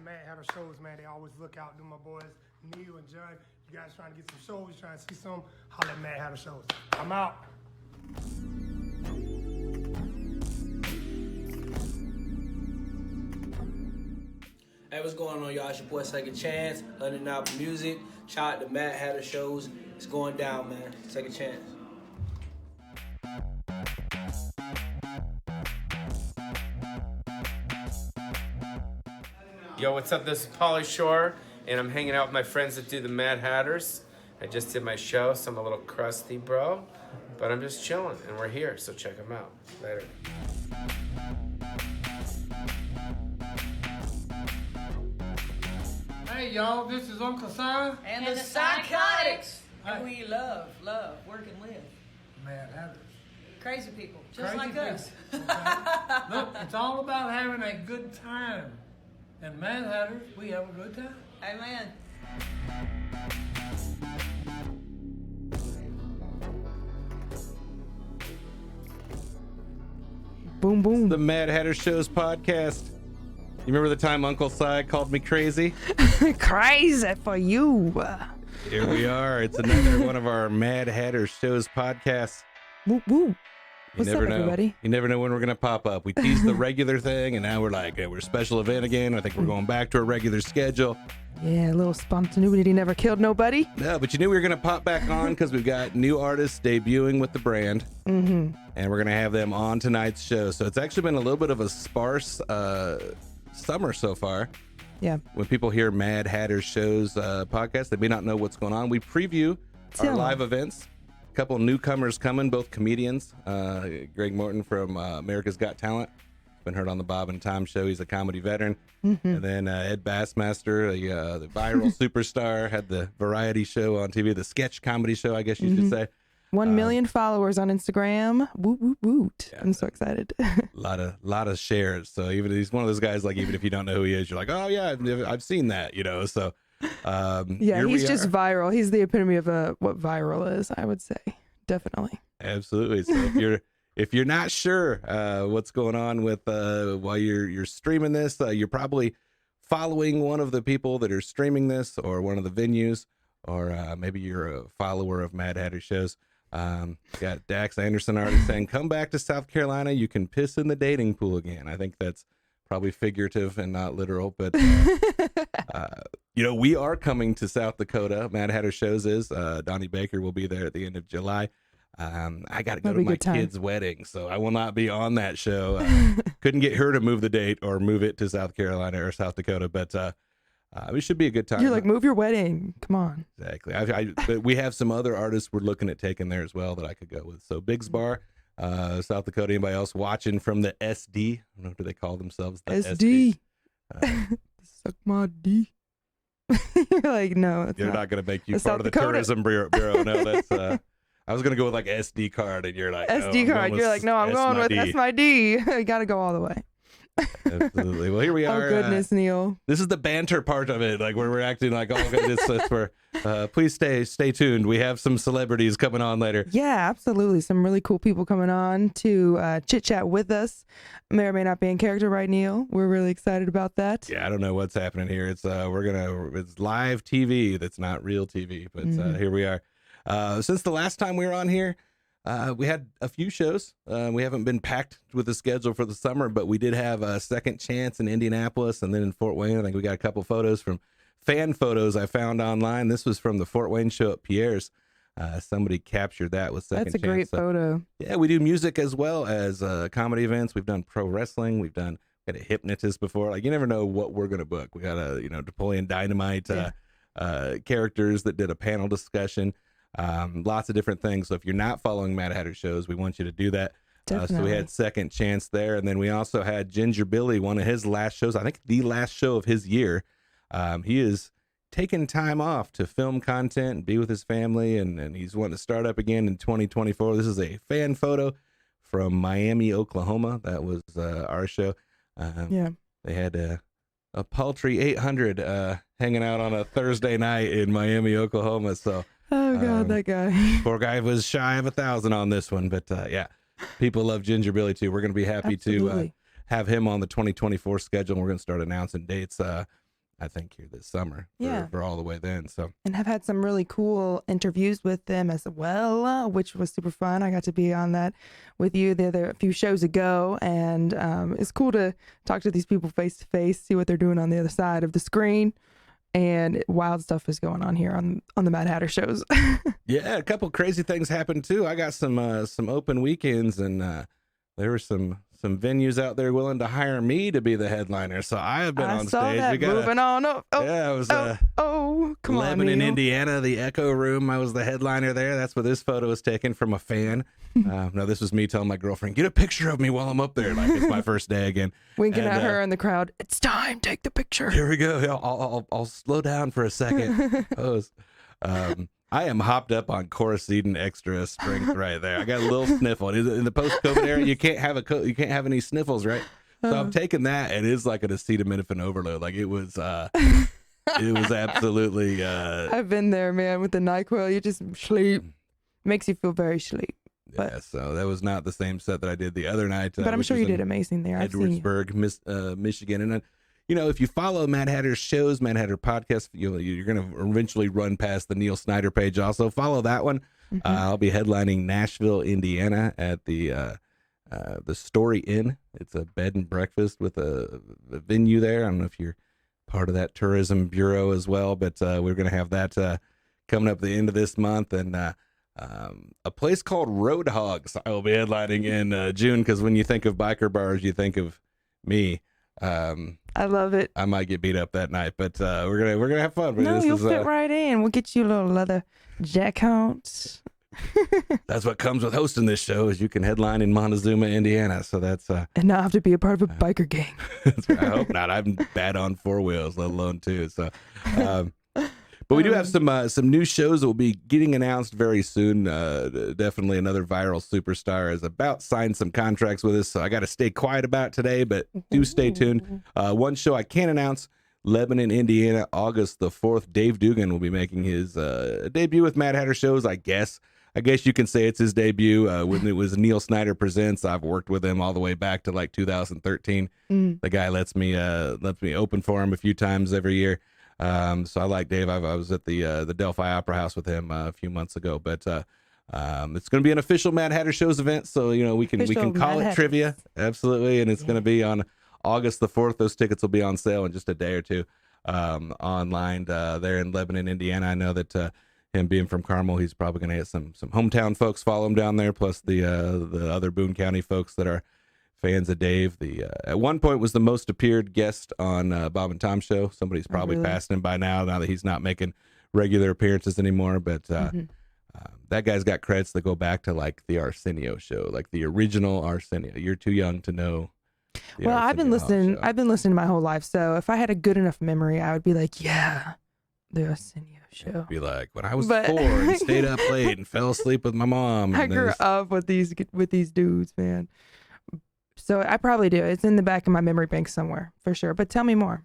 Mad Hatter shows, man. They always look out. Do my boys Neil and John. You guys trying to get some shows, trying to see some, holla at Mad Hatter shows. I'm out. Hey, what's going on, y'all? It's your boy Second Chance, London Album Music. Shout out to Mad Hatter shows. It's going down, man. Second Chance. Yo, what's up? This is Pauly Shore, and I'm hanging out with my friends that do the Mad Hatters. I just did my show, so I'm a little crusty, bro. But I'm just chilling, and we're here, so check them out. Later. Hey y'all, this is Uncle Si. And the Psychotics. Hey. And we love, work and live. Mad Hatters. Crazy people, just Crazy like people. us. Okay. Look, it's all about having a good time. And Mad Hatters, we have a good time. Amen. Boom, boom. The Mad Hatter Shows podcast. You remember the time Uncle Si called me crazy? Crazy for you. Here we are. It's another one of our Mad Hatter Shows podcasts. Woo, woo. You What's never up, know. everybody? You never know when we're going to pop up. We teased the regular thing, and now we're like, hey, we're a special event again. I think we're going back to a regular schedule. Yeah, a little spontaneity never killed nobody. No, but you knew we were going to pop back on because we've got new artists debuting with the brand. Mm-hmm. And we're going to have them on tonight's show. So it's actually been a little bit of a sparse summer so far. Yeah. When people hear Mad Hatter Shows podcast, they may not know what's going on. We preview our live events. A couple newcomers coming, both comedians. Greg Morton from America's Got Talent. Been heard on the Bob and Tom show. He's a comedy veteran. Mm-hmm. And then Ed Bassmaster, the viral superstar, had the variety show on TV, the sketch comedy show, I guess you should say. 1 million followers on Instagram. Woot, woot, woot. Yeah, I'm so excited. lot of shares. So even he's one of those guys, like, even if you don't know who he is, you're like, oh yeah, I've seen that, you know. So Yeah, he's just viral. He's the epitome of what viral is, I would say. Definitely. Absolutely. So if you're not sure what's going on with while you're streaming this, you're probably following one of the people that are streaming this, or one of the venues, or maybe you're a follower of Mad Hatter Shows. Got Dax Anderson already saying, come back to South Carolina, you can piss in the dating pool again. I think that's probably figurative and not literal, but we are coming to South Dakota. Mad Hatter Shows is Donnie Baker will be there at the end of July. I got to go to my kid's wedding, so I will not be on that show. Couldn't get her to move the date or move it to South Carolina or South Dakota, but it should be a good time. You're like, move your wedding. Come on. Exactly. But we have some other artists we're looking at taking there as well that I could go with. So Biggs Bar, South Dakota. Anybody else watching from the SD? I don't know, do they call themselves the SD? Suck my D. You're like, no, it's You're not going to make you part South of the Dakota. tourism bureau. No, that's. I was going to go with like SD card, and you're like, SD card. You're like, no, I'm going with S my D. I got to go all the way. Absolutely. Well, here we are. Oh, goodness, Neil. This is the banter part of it, like where we're acting like, oh, goodness, please stay tuned. We have some celebrities coming on later. Yeah, absolutely. Some really cool people coming on to chit chat with us. May or may not be in character, right, Neil? We're really excited about that. Yeah, I don't know what's happening here. It's it's live TV. That's not real TV, but here we are. Since the last time we were on here, we had a few shows. We haven't been packed with the schedule for the summer, but we did have a second chance in Indianapolis and then in Fort Wayne. I think we got a couple photos from fan photos I found online. This was from the Fort Wayne show at Pierre's. Somebody captured that with second chance. That's a great photo. Yeah, we do music as well as comedy events. We've done pro wrestling. We've got a hypnotist before. Like, you never know what we're going to book. We got a, Napoleon Dynamite characters that did a panel discussion. Lots of different things. So if you're not following Mad Hatter Shows, we want you to do that. So we had second chance there. And then we also had Ginger Billy, one of his last shows, I think the last show of his year. He is taking time off to film content and be with his family. And he's wanting to start up again in 2024. This is a fan photo from Miami, Oklahoma. That was our show. They had a paltry 800 hanging out on a Thursday night in Miami, Oklahoma. So oh God, that guy. Poor guy was shy of 1,000 on this one, but yeah, people love Ginger Billy too. We're going to be happy to have him on the 2024 schedule. And we're going to start announcing dates I think here this summer. Yeah. For all the way then. So And have had some really cool interviews with them as well, which was super fun. I got to be on that with you there a few shows ago, and it's cool to talk to these people face to face, see what they're doing on the other side of the screen. And wild stuff is going on here on the Mad Hatter shows. yeah, a couple crazy things happened too. I got some open weekends, and there were some venues out there willing to hire me to be the headliner. So I have been on saw stage. that. Moving on up. Oh, yeah, I was come on, Lebanon, Neil. Indiana, the Echo Room. I was the headliner there. That's where this photo was taken from a fan. No, this was me telling my girlfriend, get a picture of me while I'm up there. Like it's my first day again. Winking And, at her in the crowd. It's time. Take the picture. Here we go. Yeah, I'll slow down for a second. I am hopped up on Coricidin extra strength right there. I got a little sniffle. In the post-COVID era, you can't have any sniffles, right? So I'm taking that, and it's like an acetaminophen overload. Like it was absolutely. I've been there, man, with the NyQuil. You just sleep. Makes you feel very sleep. But, yeah, so that was not the same set that I did the other night. but I'm which sure was you in did amazing there. I've seen you. Edwardsburg, Michigan. And, if you follow Mad Hatter's shows, Mad Hatter podcast, you're going to eventually run past the Neil Snyder page. Also, follow that one. I'll be headlining Nashville, Indiana at the Story Inn. It's a bed and breakfast with a venue there. I don't know if you're part of that tourism bureau as well, but we're going to have that coming up at the end of this month. And a place called Roadhogs I will be headlining in June, because when you think of biker bars, you think of me. I love it. I might get beat up that night, but we're gonna have fun. But No, this you'll is, fit right in. We'll get you a little leather jacket. that's what comes with hosting this show, is you can headline in Montezuma, Indiana. So that's and not have to be a part of a biker gang. I hope not. I'm bad on four wheels, let alone two. So, but we do have some new shows that will be getting announced very soon. Definitely another viral superstar has about signed some contracts with us, so I got to stay quiet about it today, but do stay tuned. One show I can announce: Lebanon, Indiana, August the 4th. Dave Dugan will be making his debut with Mad Hatter shows. I guess you can say it's his debut. When it was Neil Snyder Presents, I've worked with him all the way back to like 2013. The guy lets me open for him a few times every year. So I like Dave. I was at the Delphi Opera House with him a few months ago, but it's going to be an official Mad Hatter Shows event. So we can call it trivia, absolutely, and it's going to be on August the 4th. Those tickets will be on sale in just a day or two online there in Lebanon, Indiana. I know that him being from Carmel, he's probably going to get some hometown folks follow him down there, plus the other Boone County folks that are fans of Dave. At one point was the most appeared guest on Bob and Tom show. Somebody's probably passed him by now that he's not making regular appearances anymore. But that guy's got credits that go back to like the Arsenio show, like the original Arsenio. You're too young to know. Well, I've been listening. I've been listening my whole life. So if I had a good enough memory, I would be like, yeah, the Arsenio show. Be like, when I was 4 and stayed up late and fell asleep with my mom. I grew up with these dudes, man. So I probably do. It's in the back of my memory bank somewhere for sure. But tell me more.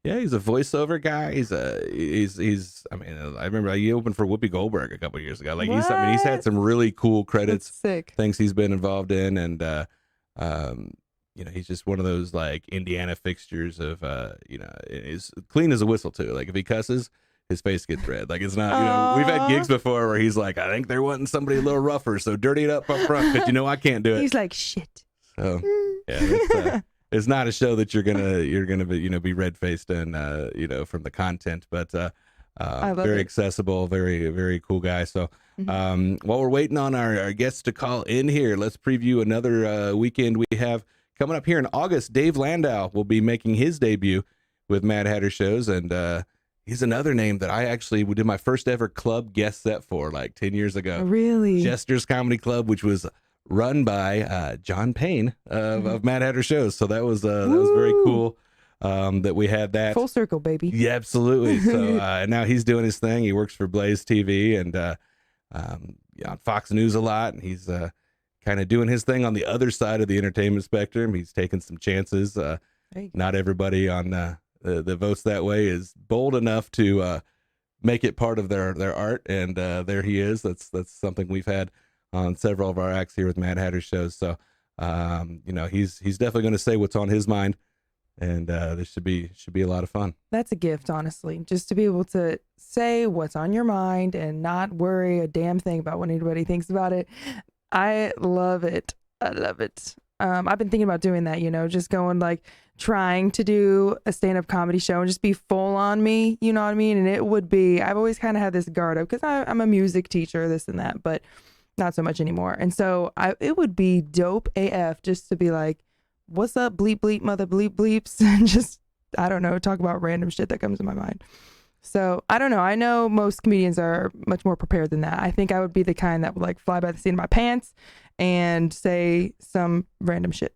Yeah, he's a voiceover guy. He's I mean, I remember he opened for Whoopi Goldberg a couple years ago. Like he's had some really cool credits. That's sick. Things he's been involved in, and he's just one of those like Indiana fixtures of is clean as a whistle too. Like if he cusses, his face gets red. Like it's not, we've had gigs before where he's like, I think they're wanting somebody a little rougher, so dirty it up front, because I can't do it. He's like, shit. So yeah, it's not a show that you're gonna be red faced and from the content, but very accessible, very very cool guy. So while we're waiting on our guests to call in here, let's preview another weekend we have coming up here in August. Dave Landau will be making his debut with Mad Hatter Shows, and he's another name that I actually did my first ever club guest set for like 10 years ago. Really? Jester's Comedy Club, which was run by John Payne of Mad Hatter Shows. So that was very cool that we had that. Full circle, baby. Yeah, absolutely. So and now he's doing his thing. He works for Blaze TV and on Fox News a lot. And he's kind of doing his thing on the other side of the entertainment spectrum. He's taking some chances. Not everybody on the votes that way is bold enough to make it part of their art. And there he is. That's something we've had on several of our acts here with Mad Hatter Shows. So, he's definitely going to say what's on his mind and this should be a lot of fun. That's a gift, honestly, just to be able to say what's on your mind and not worry a damn thing about what anybody thinks about it. I love it. I love it. I've been thinking about doing that, just going trying to do a stand-up comedy show and just be full on me, you know what I mean? And it would be, I've always kind of had this guard up because I'm a music teacher, this and that, but not so much anymore. And so it would be dope AF just to be like, what's up, bleep, bleep, mother bleep, bleeps, and just, I don't know, talk about random shit that comes to my mind. So I don't know. I know most comedians are much more prepared than that. I think I would be the kind that would fly by the seat of my pants and say some random shit.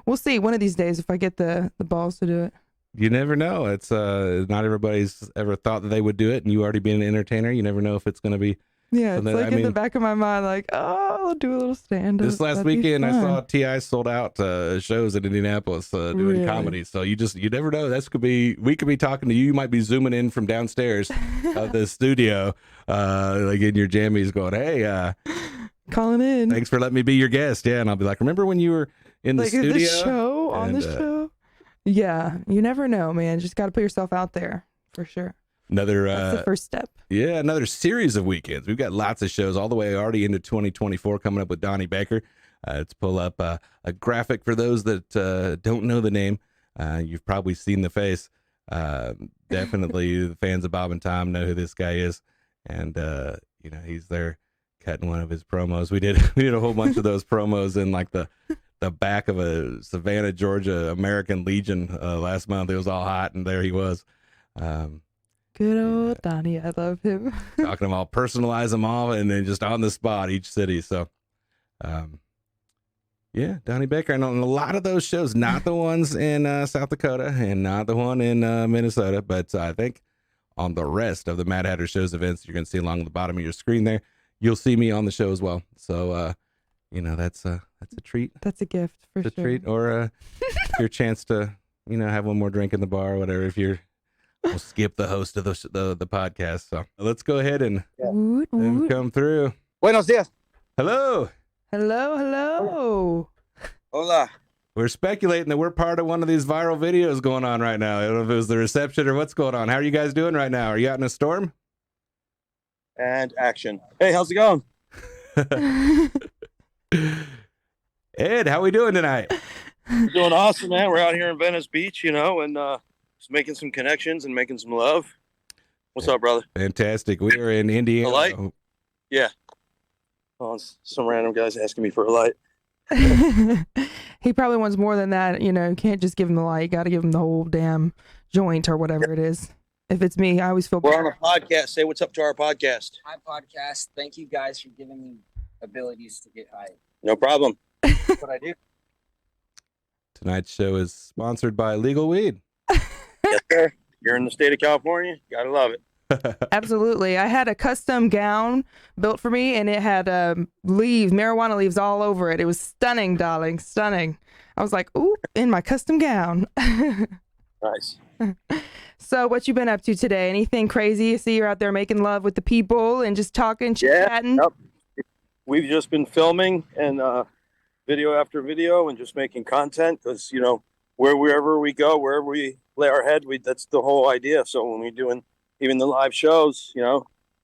We'll see one of these days if I get the balls to do it. You never know. It's not everybody's ever thought that they would do it, and you already being an entertainer, you never know if it's going to be. Yeah, it's in the back of my mind, I'll do a little stand-up. This last weekend, I saw T.I. sold out shows in Indianapolis doing comedy. So you never know. We could be talking to you. You might be zooming in from downstairs of the studio, in your jammies going, hey, calling in. Thanks for letting me be your guest. Yeah, and I'll be like, remember when you were in the studio? On the show? Yeah, you never know, man. Just got to put yourself out there for sure. That's the first step. Yeah, another series of weekends. We've got lots of shows all the way already into 2024 coming up with Donnie Baker. Let's pull up a graphic for those that don't know the name. You've probably seen the face. Definitely the fans of Bob and Tom know who this guy is. And, he's there cutting one of his promos. We did a whole bunch of those promos in the back of a Savannah, Georgia American Legion last month. It was all hot, and there he was. Good old Donnie, I love him. Talking them all, personalize them all, and then just on the spot each city. So, Donnie Baker. And a lot of those shows, not the ones in South Dakota and not the one in Minnesota, but I think on the rest of the Mad Hatter Shows events, you're going to see along the bottom of your screen there, you'll see me on the show as well. So, that's a treat. That's a gift for it's sure. A treat, or your chance to, have one more drink in the bar or whatever. If we'll skip the host of the podcast. So let's go ahead and come through. Buenos dias. Hello. Hello. Hola. We're speculating that we're part of one of these viral videos going on right now. I don't know if it was the reception or what's going on. How are you guys doing right now? Are you out in a storm? And action. Hey, how's it going? Ed, how we doing tonight? We're doing awesome, man. We're out here in Venice Beach, and just making some connections and making some love. What's up, brother? Fantastic. We are in Indiana. A light? Yeah. Oh, some random guys asking me for a light. He probably wants more than that. You can't just give him the light. You got to give him the whole damn joint or whatever it is. If it's me, I always feel We're on a podcast. Say what's up to our podcast. Hi, podcast. Thank you guys for giving me abilities to get high. No problem. That's what I do. Tonight's show is sponsored by Legal Weed. Yes, sir. You're in the state of California. Gotta love it. Absolutely. I had a custom gown built for me, and it had marijuana leaves all over it. It was stunning, darling, stunning. I was like, ooh, in my custom gown. Nice. So what you been up to today? Anything crazy? I see you're out there making love with the people and just talking, chit-chatting. Yep. We've just been filming and video after video and just making content because, wherever we go, wherever we lay our head, that's the whole idea. So when we're doing even the live shows,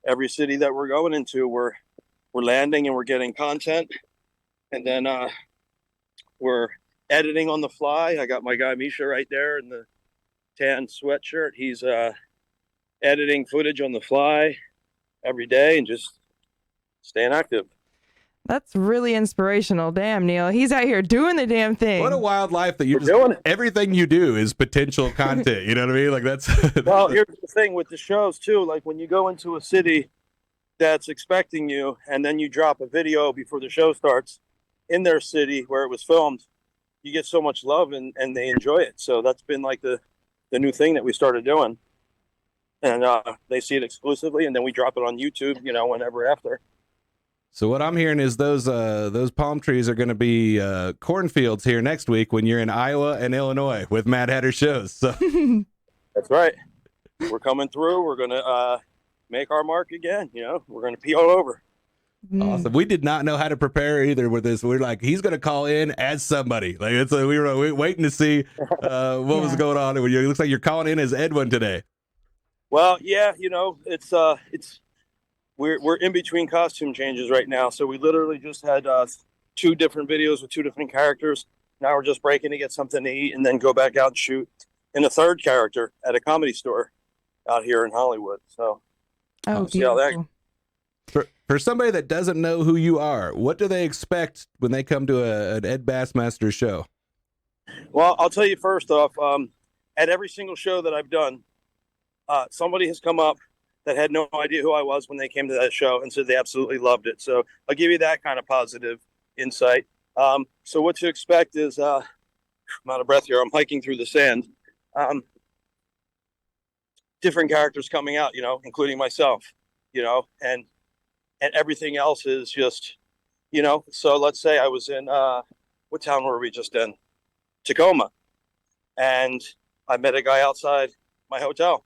every city that we're going into, we're landing and we're getting content. And then we're editing on the fly. I got my guy Misha right there in the tan sweatshirt. He's editing footage on the fly every day and just staying active. That's really inspirational. Damn, Neil. He's out here doing the damn thing. What a wild life that you're just doing it. Everything you do is potential content. You know what I mean? Like that's well, here's the thing with the shows too. Like when you go into a city that's expecting you and then you drop a video before the show starts in their city where it was filmed, you get so much love and they enjoy it. So that's been like the new thing that we started doing. And they see it exclusively and then we drop it on YouTube, whenever after. So what I'm hearing is those palm trees are going to be cornfields here next week when you're in Iowa and Illinois with Mad Hatter Shows. So that's right. We're coming through. We're going to make our mark again. We're going to pee all over. Awesome. We did not know how to prepare either with this. We're like, he's going to call in as somebody. Like we were waiting to see what was going on. It looks like you're calling in as Edwin today. Well, yeah, it's we're in between costume changes right now. So we literally just had 2 different videos with 2 different characters. Now we're just breaking to get something to eat and then go back out and shoot in a 3rd character at a comedy store out here in Hollywood. So Oh, see how that. beautiful. For somebody that doesn't know who you are, what do they expect when they come to an Ed Bassmaster show? Well, I'll tell you first off, at every single show that I've done, somebody has come up that had no idea who I was when they came to that show and said they absolutely loved it. So I'll give you that kind of positive insight. So what to expect is, I'm out of breath here. I'm hiking through the sand. Different characters coming out, including myself, and everything else is just, so let's say I was in, what town were we just in? Tacoma. And I met a guy outside my hotel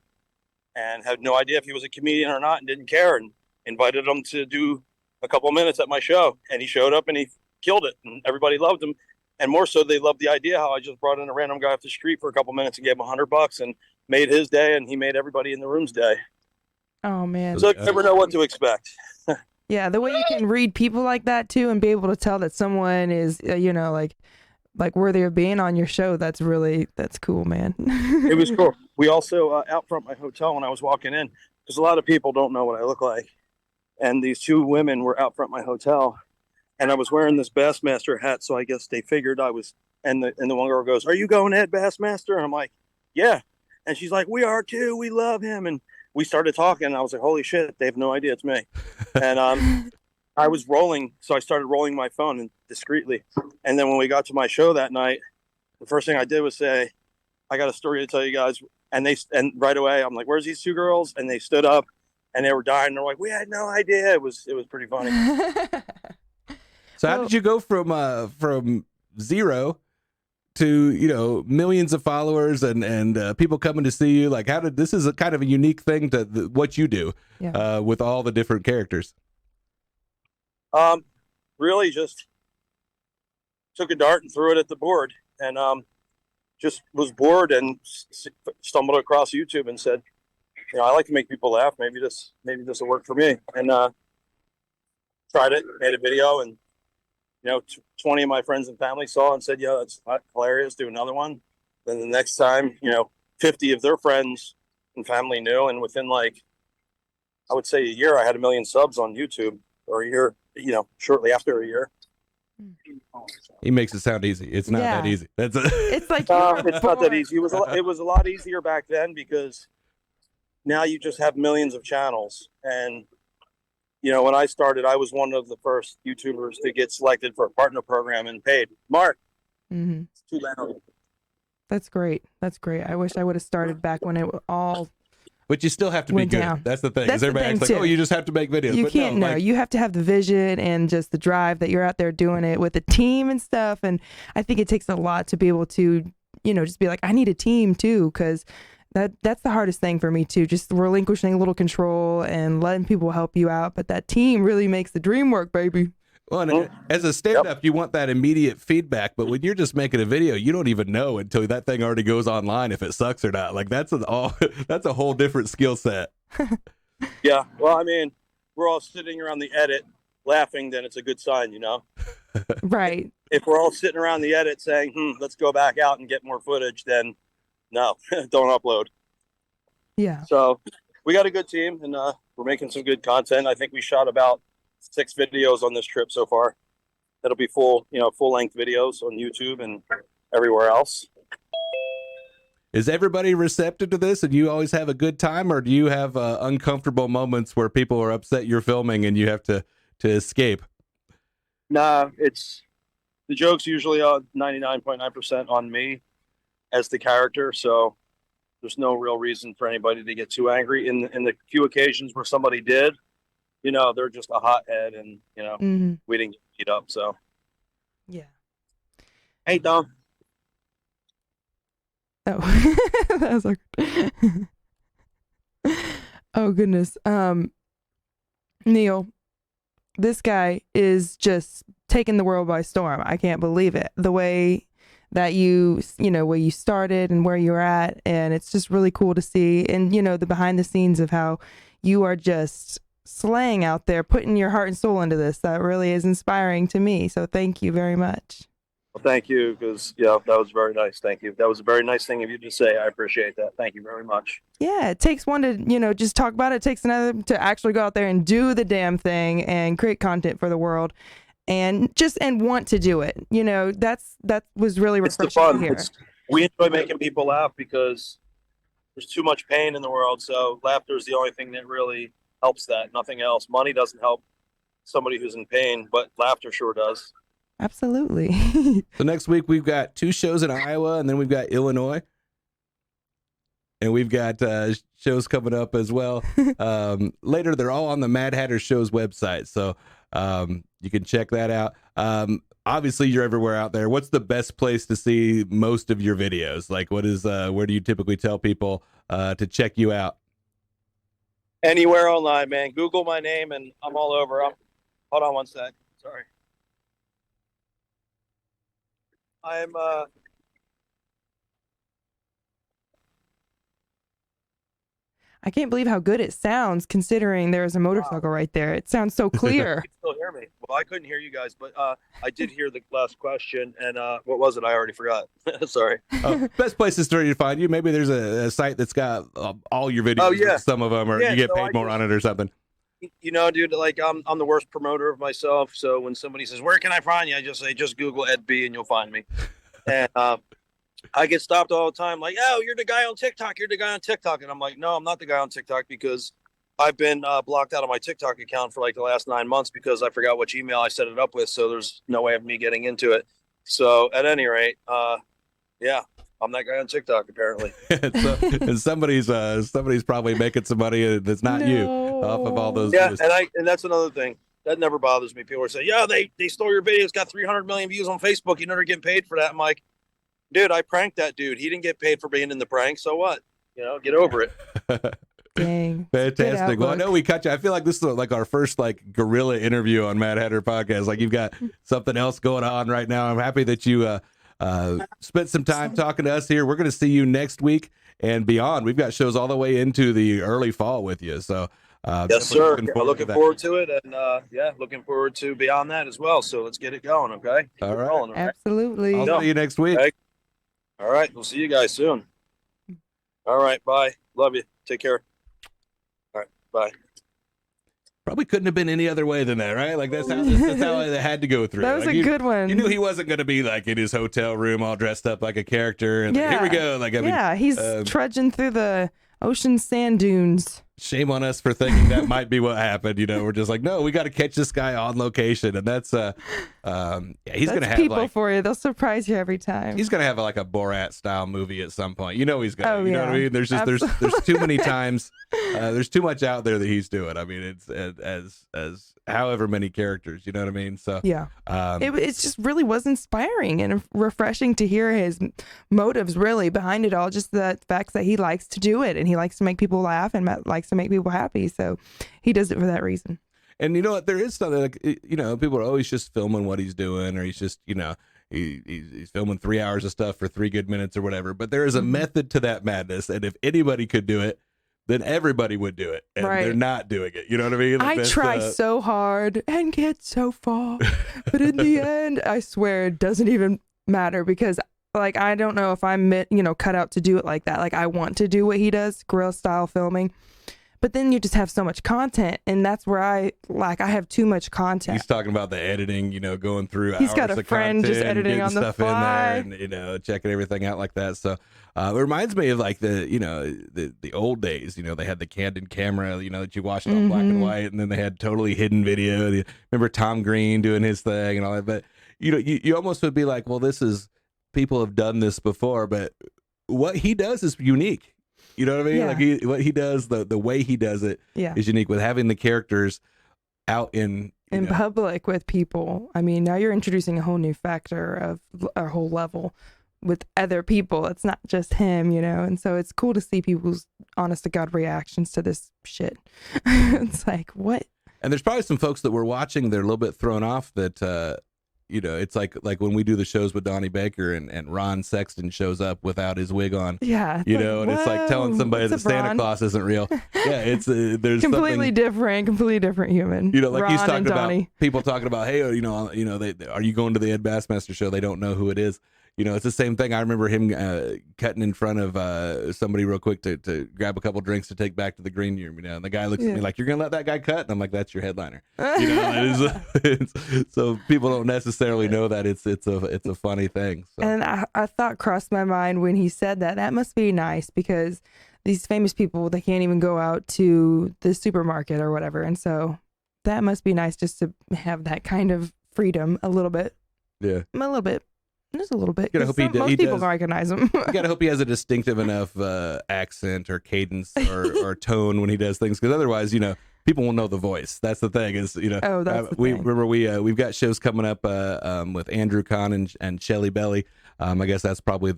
and had no idea if he was a comedian or not and didn't care, and invited him to do a couple minutes at my show. And he showed up and he killed it and everybody loved him. And more so, they loved the idea how I just brought in a random guy off the street for a couple minutes and gave him $100 and made his day, and he made everybody in the room's day. Oh, man. So you never know what to expect. Yeah, the way you can read people like that too, and be able to tell that someone is, like worthy of being on your show. That's cool, man. It was cool. We also out front my hotel when I was walking in, because a lot of people don't know what I look like, and these 2 women were out front my hotel, and I was wearing this Bassmaster hat, so I guess they figured I was. And the one girl goes, "Are you going Ed Bassmaster?" And I'm like, "Yeah." And she's like, "We are too. We love him." And we started talking, and I was like, "Holy shit, they have no idea it's me." And I was rolling, so I started rolling my phone and discreetly. And then when we got to my show that night, the first thing I did was say, "I got a story to tell you guys." And right away, I'm like, "Where's these 2 girls?" And they stood up, and they were dying. They're like, "We had no idea." It was pretty funny. So how did you go from 0 to millions of followers and people coming to see you? Like, this is a kind of a unique thing to what you do with all the different characters. Really just took a dart and threw it at the board, and just was bored and stumbled across YouTube and said, I like to make people laugh. Maybe this will work for me. And tried it, made a video, and 20 of my friends and family saw and said, "Yeah, that's hilarious. Do another one." Then the next time, 50 of their friends and family knew, and within I would say a year, I had 1 million subs on YouTube, or a year, shortly after a year. He makes it sound easy. It's not that easy. It's like it's not that easy. It was a lot easier back then, because now you just have millions of channels. And when I started, I was one of the first YouTubers to get selected for a partner program and paid. Mark, It's too loud. That's great. I wish I would have started back when it all. But you still have to be good. Down. That's the thing. That's Everybody acts like, "Oh, you just have to make videos." You but can't. No, you have to have the vision and just the drive that you're out there doing it with a team and stuff. And I think it takes a lot to be able to, just be like, I need a team too, because that's the hardest thing for me too. Just relinquishing a little control and letting people help you out. But that team really makes the dream work, baby. Well, and as a stand-up, you want that immediate feedback, but when you're just making a video, you don't even know until that thing already goes online if it sucks or not. Like that's a whole different skill set. Yeah, well, I mean, we're all sitting around the edit laughing, then it's a good sign, Right. If we're all sitting around the edit saying, let's go back out and get more footage, then no, don't upload. Yeah. So we got a good team, and we're making some good content. I think we shot about 6 videos on this trip so far. That'll be full length videos on YouTube and everywhere else. Is everybody receptive to this, and you always have a good time, or do you have uncomfortable moments where people are upset you're filming and you have to escape? Nah, the joke's usually 99.9% on me as the character, so there's no real reason for anybody to get too angry. In the few occasions where somebody did, they're just a hothead, and we didn't get beat up. So yeah. Hey, Dom. Oh, that was awkward. Oh goodness. Neil, this guy is just taking the world by storm. I can't believe it. The way that where you started and where you're at. And it's just really cool to see. And, the behind the scenes of how you are just slaying out there, putting your heart and soul into this. That really is inspiring to me. So thank you very much. Well, thank you, because that was very nice. Thank you. That was a very nice thing of you to say. I appreciate that. Thank you very much. Yeah, it takes one to, just talk about it. It takes another to actually go out there and do the damn thing and create content for the world and want to do it. That was really refreshing It's the fun. to hear. We enjoy making people laugh because there's too much pain in the world. So laughter is the only thing that really helps that. Nothing else. Money doesn't help somebody who's in pain, but laughter sure does. Absolutely. So next week we've got 2 shows in Iowa, and then we've got Illinois, and we've got shows coming up as well. Later, they're all on the Mad Hatter Show's website, so you can check that out. Obviously, you're everywhere out there. What's the best place to see most of your videos? Like, where do you typically tell people to check you out? Anywhere online, man. Google my name, and I'm all over. Hold on one sec. Sorry. I'm I can't believe how good it sounds considering there's a motorcycle right there. It sounds so clear. You can still hear me. Well, I couldn't hear you guys, but I did hear the last question, and what was it? I already forgot. Sorry. Best places to find you. Maybe there's a site that's got all your videos. Oh, yeah. Some of them, or you get paid more on it or something. Dude, like I'm the worst promoter of myself. So when somebody says, "Where can I find you?" I just say, "Just Google Ed B and you'll find me." And I get stopped all the time, like, "Oh, you're the guy on TikTok. You're the guy on TikTok." And I'm like, "No, I'm not the guy on TikTok, because I've been blocked out of my TikTok account for like the last 9 months because I forgot which email I set it up with. So there's no way of me getting into it." So at any rate, yeah, I'm that guy on TikTok apparently. And somebody's probably making some money that's not you off of all those. Yeah, views. and that's another thing that never bothers me. People are saying, "Yeah, they stole your video. It's got 300 million views on Facebook. You never get paid for that." I'm like, dude, I pranked that dude. He didn't get paid for being in the prank. So what? Get over it. Dang. Fantastic. Well, I know we cut you. I feel like this is like our first guerrilla interview on Mad Hatter Podcast. Like, you've got something else going on right now. I'm happy that you spent some time talking to us here. We're going to see you next week and beyond. We've got shows all the way into the early fall with you. So yes, sir. I'm looking forward to it, and looking forward to beyond that as well. So let's get it going, okay? All right. Rolling, okay? Absolutely. I'll see you next week. Okay. All right. We'll see you guys soon. All right. Bye. Love you. Take care. All right. Bye. Probably couldn't have been any other way than that, right? Like, that's how it had to go through. That was a good one. You knew he wasn't going to be like in his hotel room all dressed up like a character. And here we go. Like, I mean, he's trudging through the ocean sand dunes. Shame on us for thinking that might be what happened. We're just like, no, we got to catch this guy on location. And that's, he's going to have people for you. They'll surprise you every time. He's going to have like a Borat style movie at some point. He's going to, you know what I mean? There's too many times, there's too much out there that he's doing. I mean, it's as however many characters, you know what I mean? So yeah, it just really was inspiring and refreshing to hear his motives really behind it all. Just the facts that he likes to do it and he likes to make people laugh and likes to make people happy. So he does it for that reason. And you know what? There is something like, people are always just filming what he's doing, or he's just, he's filming 3 hours of stuff for 3 good minutes or whatever. But there is a method to that madness. And if anybody could do it, then everybody would do it. And they're not doing it. You know what I mean? Like, I try so hard and get so far. But in the end, I swear it doesn't even matter because I don't know if I'm, cut out to do it like that. Like, I want to do what he does, guerrilla style filming. But then you just have so much content, and that's where I have too much content. He's talking about the editing, going through He's hours got a of friend just content, editing on the stuff fly. in there and, checking everything out like that. So it reminds me of like the old days, they had the candid camera, that you watched on black and white, and then they had totally hidden video. Remember Tom Green doing his thing and all that. But, you almost would be like, well, people have done this before, but what he does is unique. You know what I mean? Yeah. Like what he does, the way he does it is unique with having the characters out in public with people. I mean, now you're introducing a whole new factor of a whole level with other people. It's not just him, and so it's cool to see people's honest to God reactions to this shit. It's like, what? And there's probably some folks that were watching, they're a little bit thrown off that, it's like when we do the shows with Donnie Baker and Ron Sexton shows up without his wig on. Yeah. And it's like telling somebody that Santa Claus isn't real. Yeah, it's there's completely different human. Like Ron he's talking about Donnie. people talking about, hey, are you going to the Ed Bassmaster show? They don't know who it is. It's the same thing. I remember him cutting in front of somebody real quick to grab a couple drinks to take back to the green room. And the guy looks at me like, "You're gonna let that guy cut?" And I'm like, "That's your headliner." So people don't necessarily know that it's a funny thing. So. And I thought crossed my mind when he said that. That must be nice because these famous people, they can't even go out to the supermarket or whatever, and so that must be nice just to have that kind of freedom a little bit. Yeah, a little bit. Just a little bit. Hope most people can recognize him. You gotta hope he has a distinctive enough accent or cadence or tone when he does things, because otherwise, people won't know the voice. That's the thing. Is Oh, that's the we thing. remember we've got shows coming up with Andrew Kahn and Shelly Belly. I guess that's probably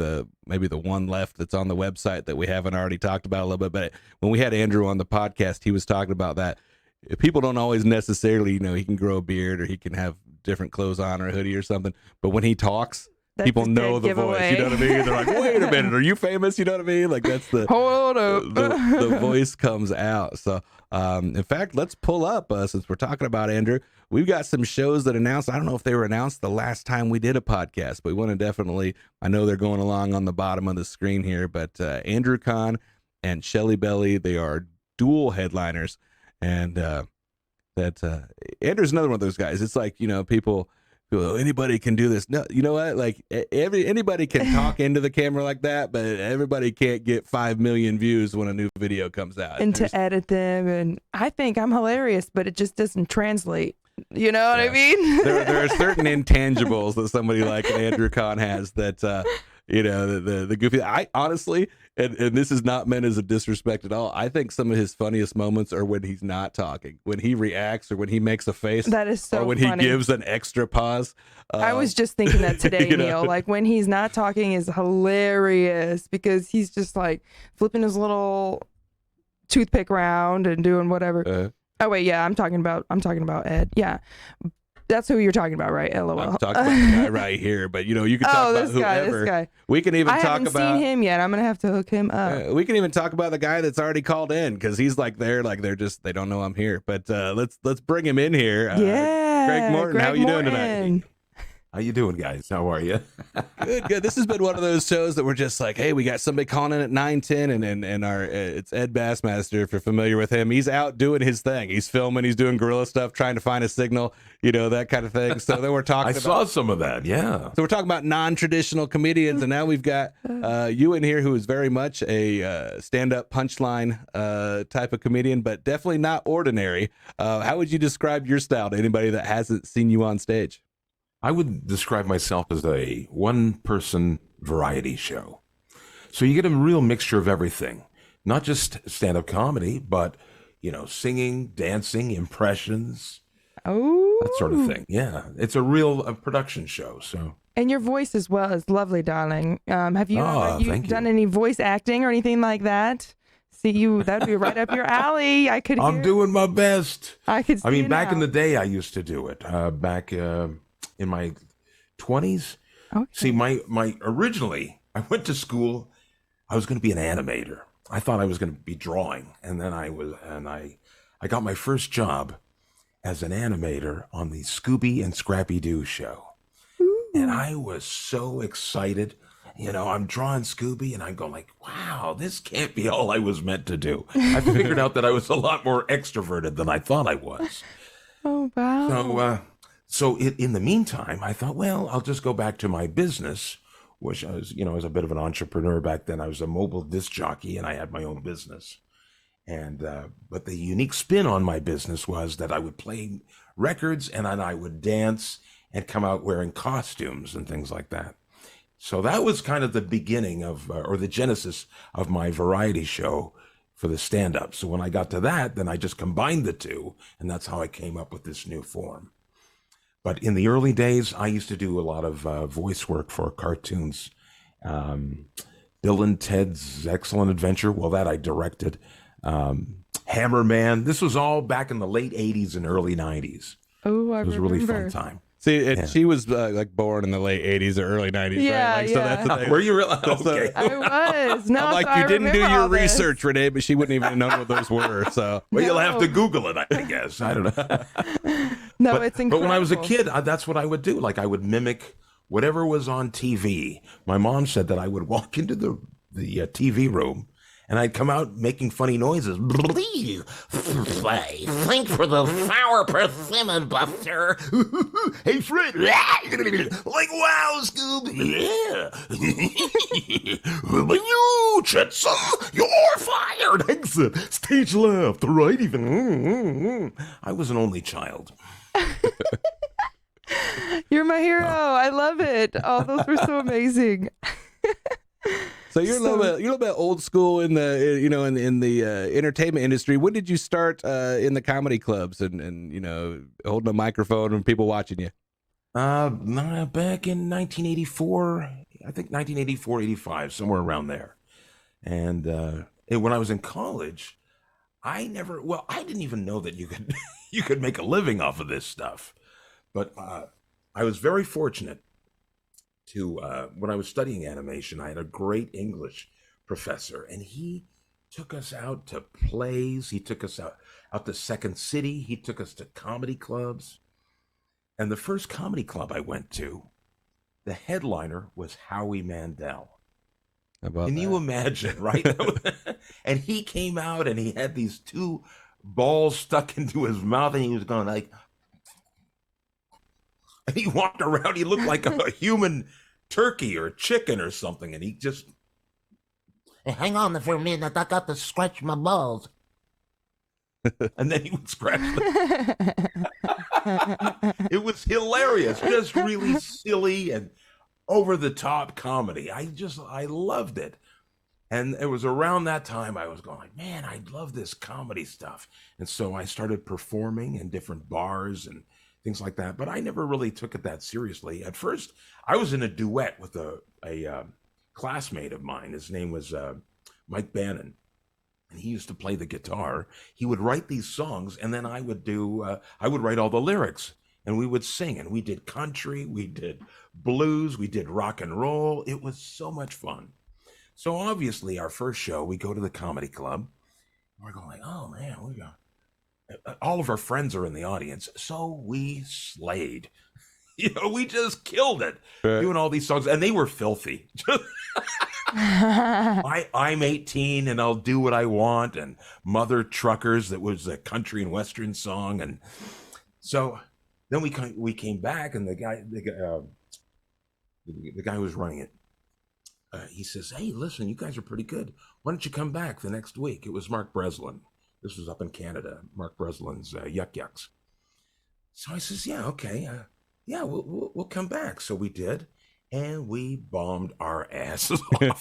maybe the one left that's on the website that we haven't already talked about a little bit. But when we had Andrew on the podcast, he was talking about that. People don't always necessarily, he can grow a beard or he can have different clothes on or a hoodie or something. But when he talks, That's people a know dead the voice. giveaway. You know what I mean? They're like, wait a minute, are you famous? You know what I mean? Like that's the Hold up. the voice comes out. So, in fact, let's pull up since we're talking about Andrew. We've got some shows that announced. I don't know if they were announced the last time we did a podcast, but we want to definitely. I know they're going along on the bottom of the screen here, but Andrew Kahn and Shelly Belly, they are dual headliners, and Andrew's another one of those guys. It's like people. Anybody can do this. No, you know what? Like anybody can talk into the camera like that, but everybody can't get 5 million views when a new video comes out. And to edit them, and I think I'm hilarious, but it just doesn't translate. You know what I mean? there are certain intangibles that somebody like Andrew Kahn has that the goofy. I honestly, and this is not meant as a disrespect at all. I think some of his funniest moments are when he's not talking, when he reacts or when he makes a face. That is so or when funny. he gives an extra pause. I was just thinking that today, Neil. Like when he's not talking is hilarious because he's just like flipping his little toothpick around and doing whatever. Oh wait, yeah, I'm talking about Ed. Yeah. That's who you're talking about, right? LOL. I'm talking about the guy right here, but you can talk about whoever. This guy. We can even I talk haven't about. seen him yet. I'm gonna have to hook him up. We can even talk about the guy that's already called in because he's like they don't know I'm here. But let's bring him in here. Yeah, Greg Morton, how you doing tonight? How you doing, guys? How are you? Good. This has been one of those shows that we're just like, hey, we got somebody calling in at 9:10, and our it's Ed Bassmaster. If you're familiar with him, he's out doing his thing. He's filming. He's doing guerrilla stuff, trying to find a signal, that kind of thing. So then we're talking. I saw some of that. Yeah. So we're talking about non-traditional comedians, and now we've got you in here, who is very much a stand-up punchline type of comedian, but definitely not ordinary. How would you describe your style to anybody that hasn't seen you on stage? I would describe myself as a one-person variety show. So you get a real mixture of everything, not just stand-up comedy, but, singing, dancing, impressions, that sort of thing. Yeah, it's a real production show. So. And your voice as well is lovely, darling. Have you done any voice acting or anything like that? See, that'd be right up your alley. I'm doing my best. I could see you back now. in the day, I used to do it. Back in my 20s. Okay. See, my originally, I went to school. I was going to be an animator. I thought I was going to be drawing, and then I got my first job as an animator on the Scooby and Scrappy Doo show. Ooh. And I was so excited. I'm drawing Scooby, and I'm going like, wow, this can't be all I was meant to do. I figured out that I was a lot more extroverted than I thought I was. Oh, wow. So in the meantime, I thought, well, I'll just go back to my business, which I was a bit of an entrepreneur back then. I was a mobile disc jockey, and I had my own business. And but the unique spin on my business was that I would play records, and then I would dance and come out wearing costumes and things like that. So that was kind of the beginning of, or the genesis of my variety show for the stand-up. So when I got to that, then I just combined the two, and that's how I came up with this new form. But in the early days, I used to do a lot of voice work for cartoons. Bill and Ted's Excellent Adventure, well, that I directed. Hammerman. This was all back in the late 80s and early 90s. Oh, I It was a remember. really fun time. See, Yeah. she was like born in the late 80s or early 90s, Yeah, right? Like, yeah. So that's the thing. Were you really? That's the- Okay. I was. No, I'm like, so I you didn't do remember your all this. research, Renee, but she wouldn't even have known what those were. So Well, you'll have to No. Google it, I guess. I don't know. No, but, it's incredible. But when I was a kid, that's what I would do. Like I would mimic whatever was on TV. My mom said that I would walk into the TV room and I'd come out making funny noises. Please, thanks for the sour persimmon, Buster. Hey, Fred. Like, wow, Scoob. Yeah. But you, Chetson, you're fired. Exit. Stage left. Right even. I was an only child. You're my hero. I love it. Oh, those were so amazing. So you're a little bit old school in the in the entertainment industry. When did you start in the comedy clubs and holding a microphone and people watching you? Back in 1984, I think 1984, 85, somewhere around there. And when I was in college, I didn't even know that you could you could make a living off of this stuff. But I was very fortunate to when I was studying animation, I had a great English professor, and he took us out to plays. He took us out to Second City. He took us to comedy clubs. And the first comedy club I went to, the headliner was Howie Mandel. Can you imagine, right? And he came out and he had these two balls stuck into his mouth and he was going like, and he walked around, he looked like a human turkey or chicken or something. And he just, Hey, hang on for a minute, I got to scratch my balls. and then he would scratch them. It was hilarious, just really silly and over the top comedy. I loved it. And it was around that time I was going like, man, I love this comedy stuff. And so I started performing in different bars and things like that. But I never really took it that seriously. At first, I was in a duet with a classmate of mine. His name was Mike Bannon. And he used to play the guitar. He would write these songs, and then I would write all the lyrics. And we would sing, and we did country, we did blues, we did rock and roll. It was so much fun. So obviously, our first show, we go to the comedy club. We're going like, oh man, all of our friends are in the audience. So we slayed. We just killed it doing all these songs, and they were filthy. I'm 18 and I'll do what I want, and Mother Truckers, that was a country and western song, and so then we came back, and the guy who was running it, he says, hey, listen, you guys are pretty good. Why don't you come back the next week? It was Mark Breslin. This was up in Canada, Mark Breslin's Yuck Yucks. So I says, yeah, okay. Yeah, we'll come back. So we did, and we bombed our asses off.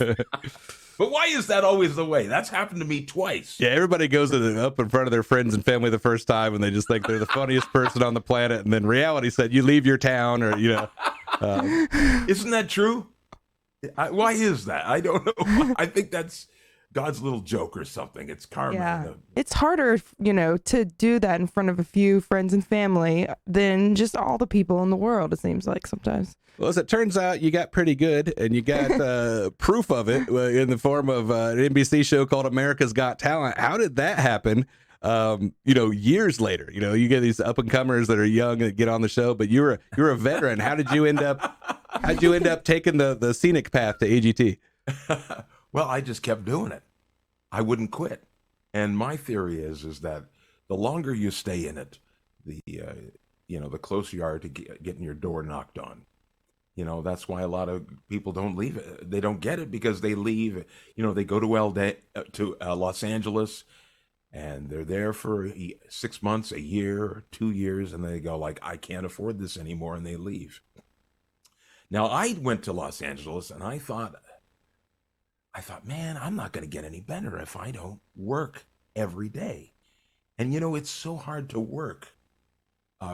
But why is that always the way? That's happened to me twice. Yeah, everybody goes up in front of their friends and family the first time, and they just think they're the funniest person on the planet. And then reality said, you leave your town, or Isn't that true? Why is that? I don't know. I think that's God's little joke or something. It's karma. Yeah. It's harder, to do that in front of a few friends and family than just all the people in the world, it seems like sometimes. Well, as it turns out, you got pretty good, and you got proof of it in the form of an NBC show called America's Got Talent. How did that happen? Years later, you get these up and comers that are young that get on the show, but you're a veteran. How'd you end up taking the scenic path to AGT? Well, I just kept doing it. I wouldn't quit. And my theory is that the longer you stay in it, the closer you are to getting your door knocked on. That's why a lot of people don't leave it. They don't get it because they leave. They go to Los Angeles, and they're there for 6 months, a year, or 2 years, and they go like, I can't afford this anymore, and they leave. Now, I went to Los Angeles, and I thought, man, I'm not going to get any better if I don't work every day. And, it's so hard to work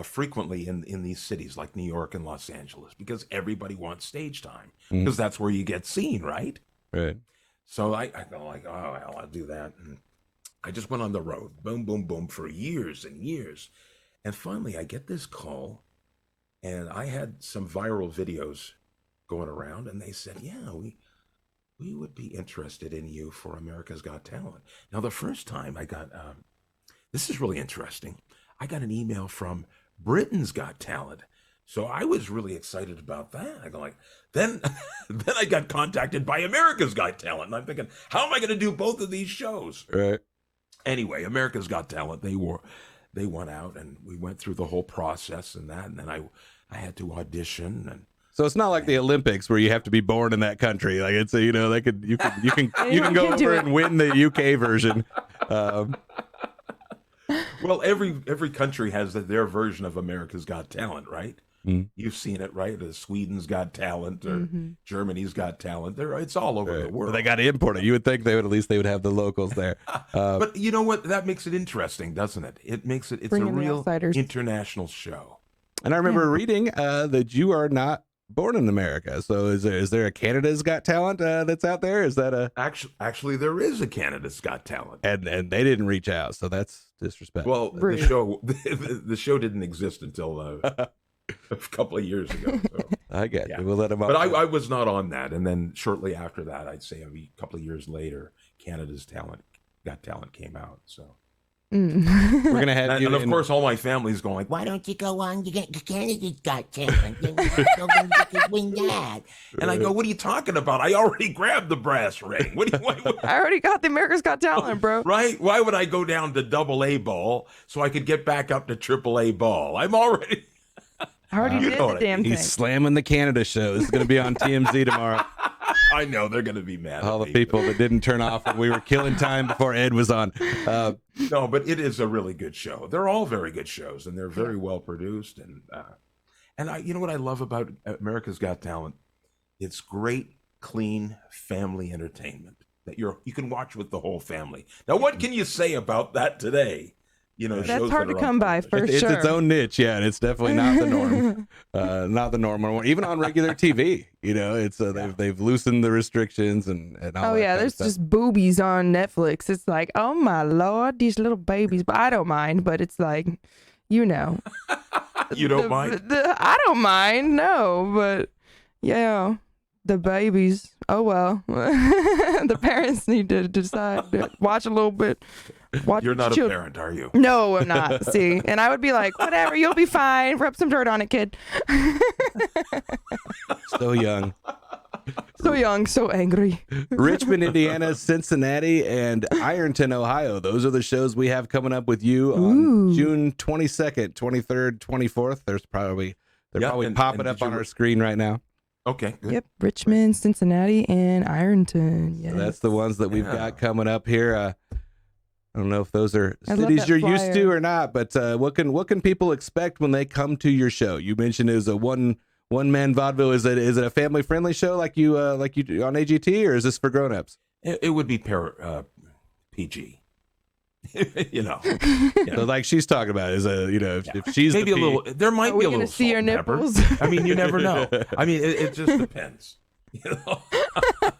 frequently in these cities like New York and Los Angeles because everybody wants stage time because that's where you get seen, right? Right. So I go like, oh, well, I'll do that. And I just went on the road, boom, boom, boom, for years and years. And finally, I get this call, and I had some viral videos going around, and they said, yeah, we would be interested in you for America's Got Talent. Now, the first time I got, this is really interesting. I got an email from Britain's Got Talent. So I was really excited about that. I go like, then I got contacted by America's Got Talent. And I'm thinking, how am I going to do both of these shows? Right. Anyway, America's Got Talent, they went out and we went through the whole process and that. And then I had to audition. And so it's not like the Olympics where you have to be born in that country. Like it's you can go over and win the UK version. Well, every country has their version of America's Got Talent, right? Mm. You've seen it, right? Sweden's Got Talent or Germany's Got Talent. It's all over the world. Well, they got to import it. You would think they would have the locals there. But you know what? That makes it interesting, doesn't it? It's a real international show. And I remember reading that you are not born in America. So is there a Canada's Got Talent that's out there? Is that a actually there is a Canada's Got Talent, and they didn't reach out, so that's disrespectful. Well, the show didn't exist until a couple of years ago. So. I get you. We'll let them. But I was not on that, and then shortly after that, I'd say a couple of years later, Canada's Got Talent came out. So. We're gonna have you, and of course, all my family's going like, why don't you go on? You get Canada's Got Talent. You win that. And I go, what are you talking about? I already grabbed the brass ring. What I already got the America's Got Talent, bro. Right? Why would I go down to AA ball so I could get back up to AAA ball? I'm already. I already did the damn thing. He's slamming the Canada show. It's going to be on TMZ tomorrow. I know they're going to be mad. All the people that didn't turn off when we were killing time before Ed was on. No, but it is a really good show. They're all very good shows, and they're very well produced. And you know what I love about America's Got Talent? It's great, clean family entertainment that you can watch with the whole family. Now, what can you say about that today? You know, that's hard to come by for it's sure. It's its own niche, yeah, and it's definitely not the norm. Not the norm. Even on regular TV, you know, it's they've loosened the restrictions and all. Oh yeah, there's just boobies on Netflix. It's like, oh my lord, these little babies. But I don't mind. But it's like, you know, you don't mind. I don't mind. No, but yeah, the babies. Oh well, the parents need to decide. Watch a little bit. You're not a parent, are you? No, I'm not. See, and I would be like, whatever, you'll be fine. Rub some dirt on it, kid. So young. So young, so angry. Richmond, Indiana, Cincinnati, and Ironton, Ohio. Those are the shows we have coming up with you on June 22nd, 23rd, 24th. They're probably popping up on our screen right now. Okay, good. Yep, Richmond, Cincinnati, and Ironton. Yes. So that's the ones that we've got coming up here. I don't know if those are cities you're used to or not, but what can people expect when they come to your show? You mentioned it was a one man vaudeville. Is it a family friendly show like you do on AGT, or is this for grown-ups? It would be PG. You know. So like she's talking about is if she's maybe a little, there might be a little see your nipples. I mean, you never know. I mean, it just depends. You know?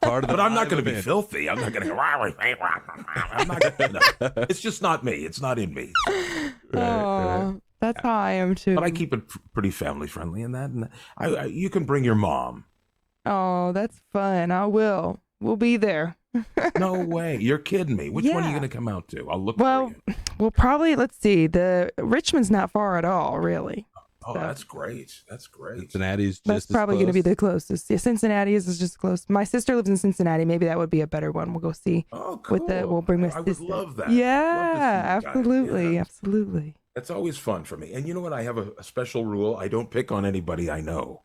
But I'm not going to be filthy. I'm not going to go. I'm not gonna, it's just not me. It's not in me. Oh, that's how I am too. But I keep it pretty family friendly in that. And you can bring your mom. Oh, that's fun. I will. We'll be there. No way. You're kidding me. Which one are you going to come out to? I'll look for you. Well, probably, let's see. The Richmond's not far at all, really. Oh, so. That's great. That's great. Cincinnati's that's probably going to be the closest. Yeah, Cincinnati is just close. My sister lives in Cincinnati. Maybe that would be a better one. We'll go see. Oh, cool. We'll bring my sister. I would love that. Yeah, absolutely. Yeah. Absolutely. That's always fun for me. And you know what? I have a special rule. I don't pick on anybody I know.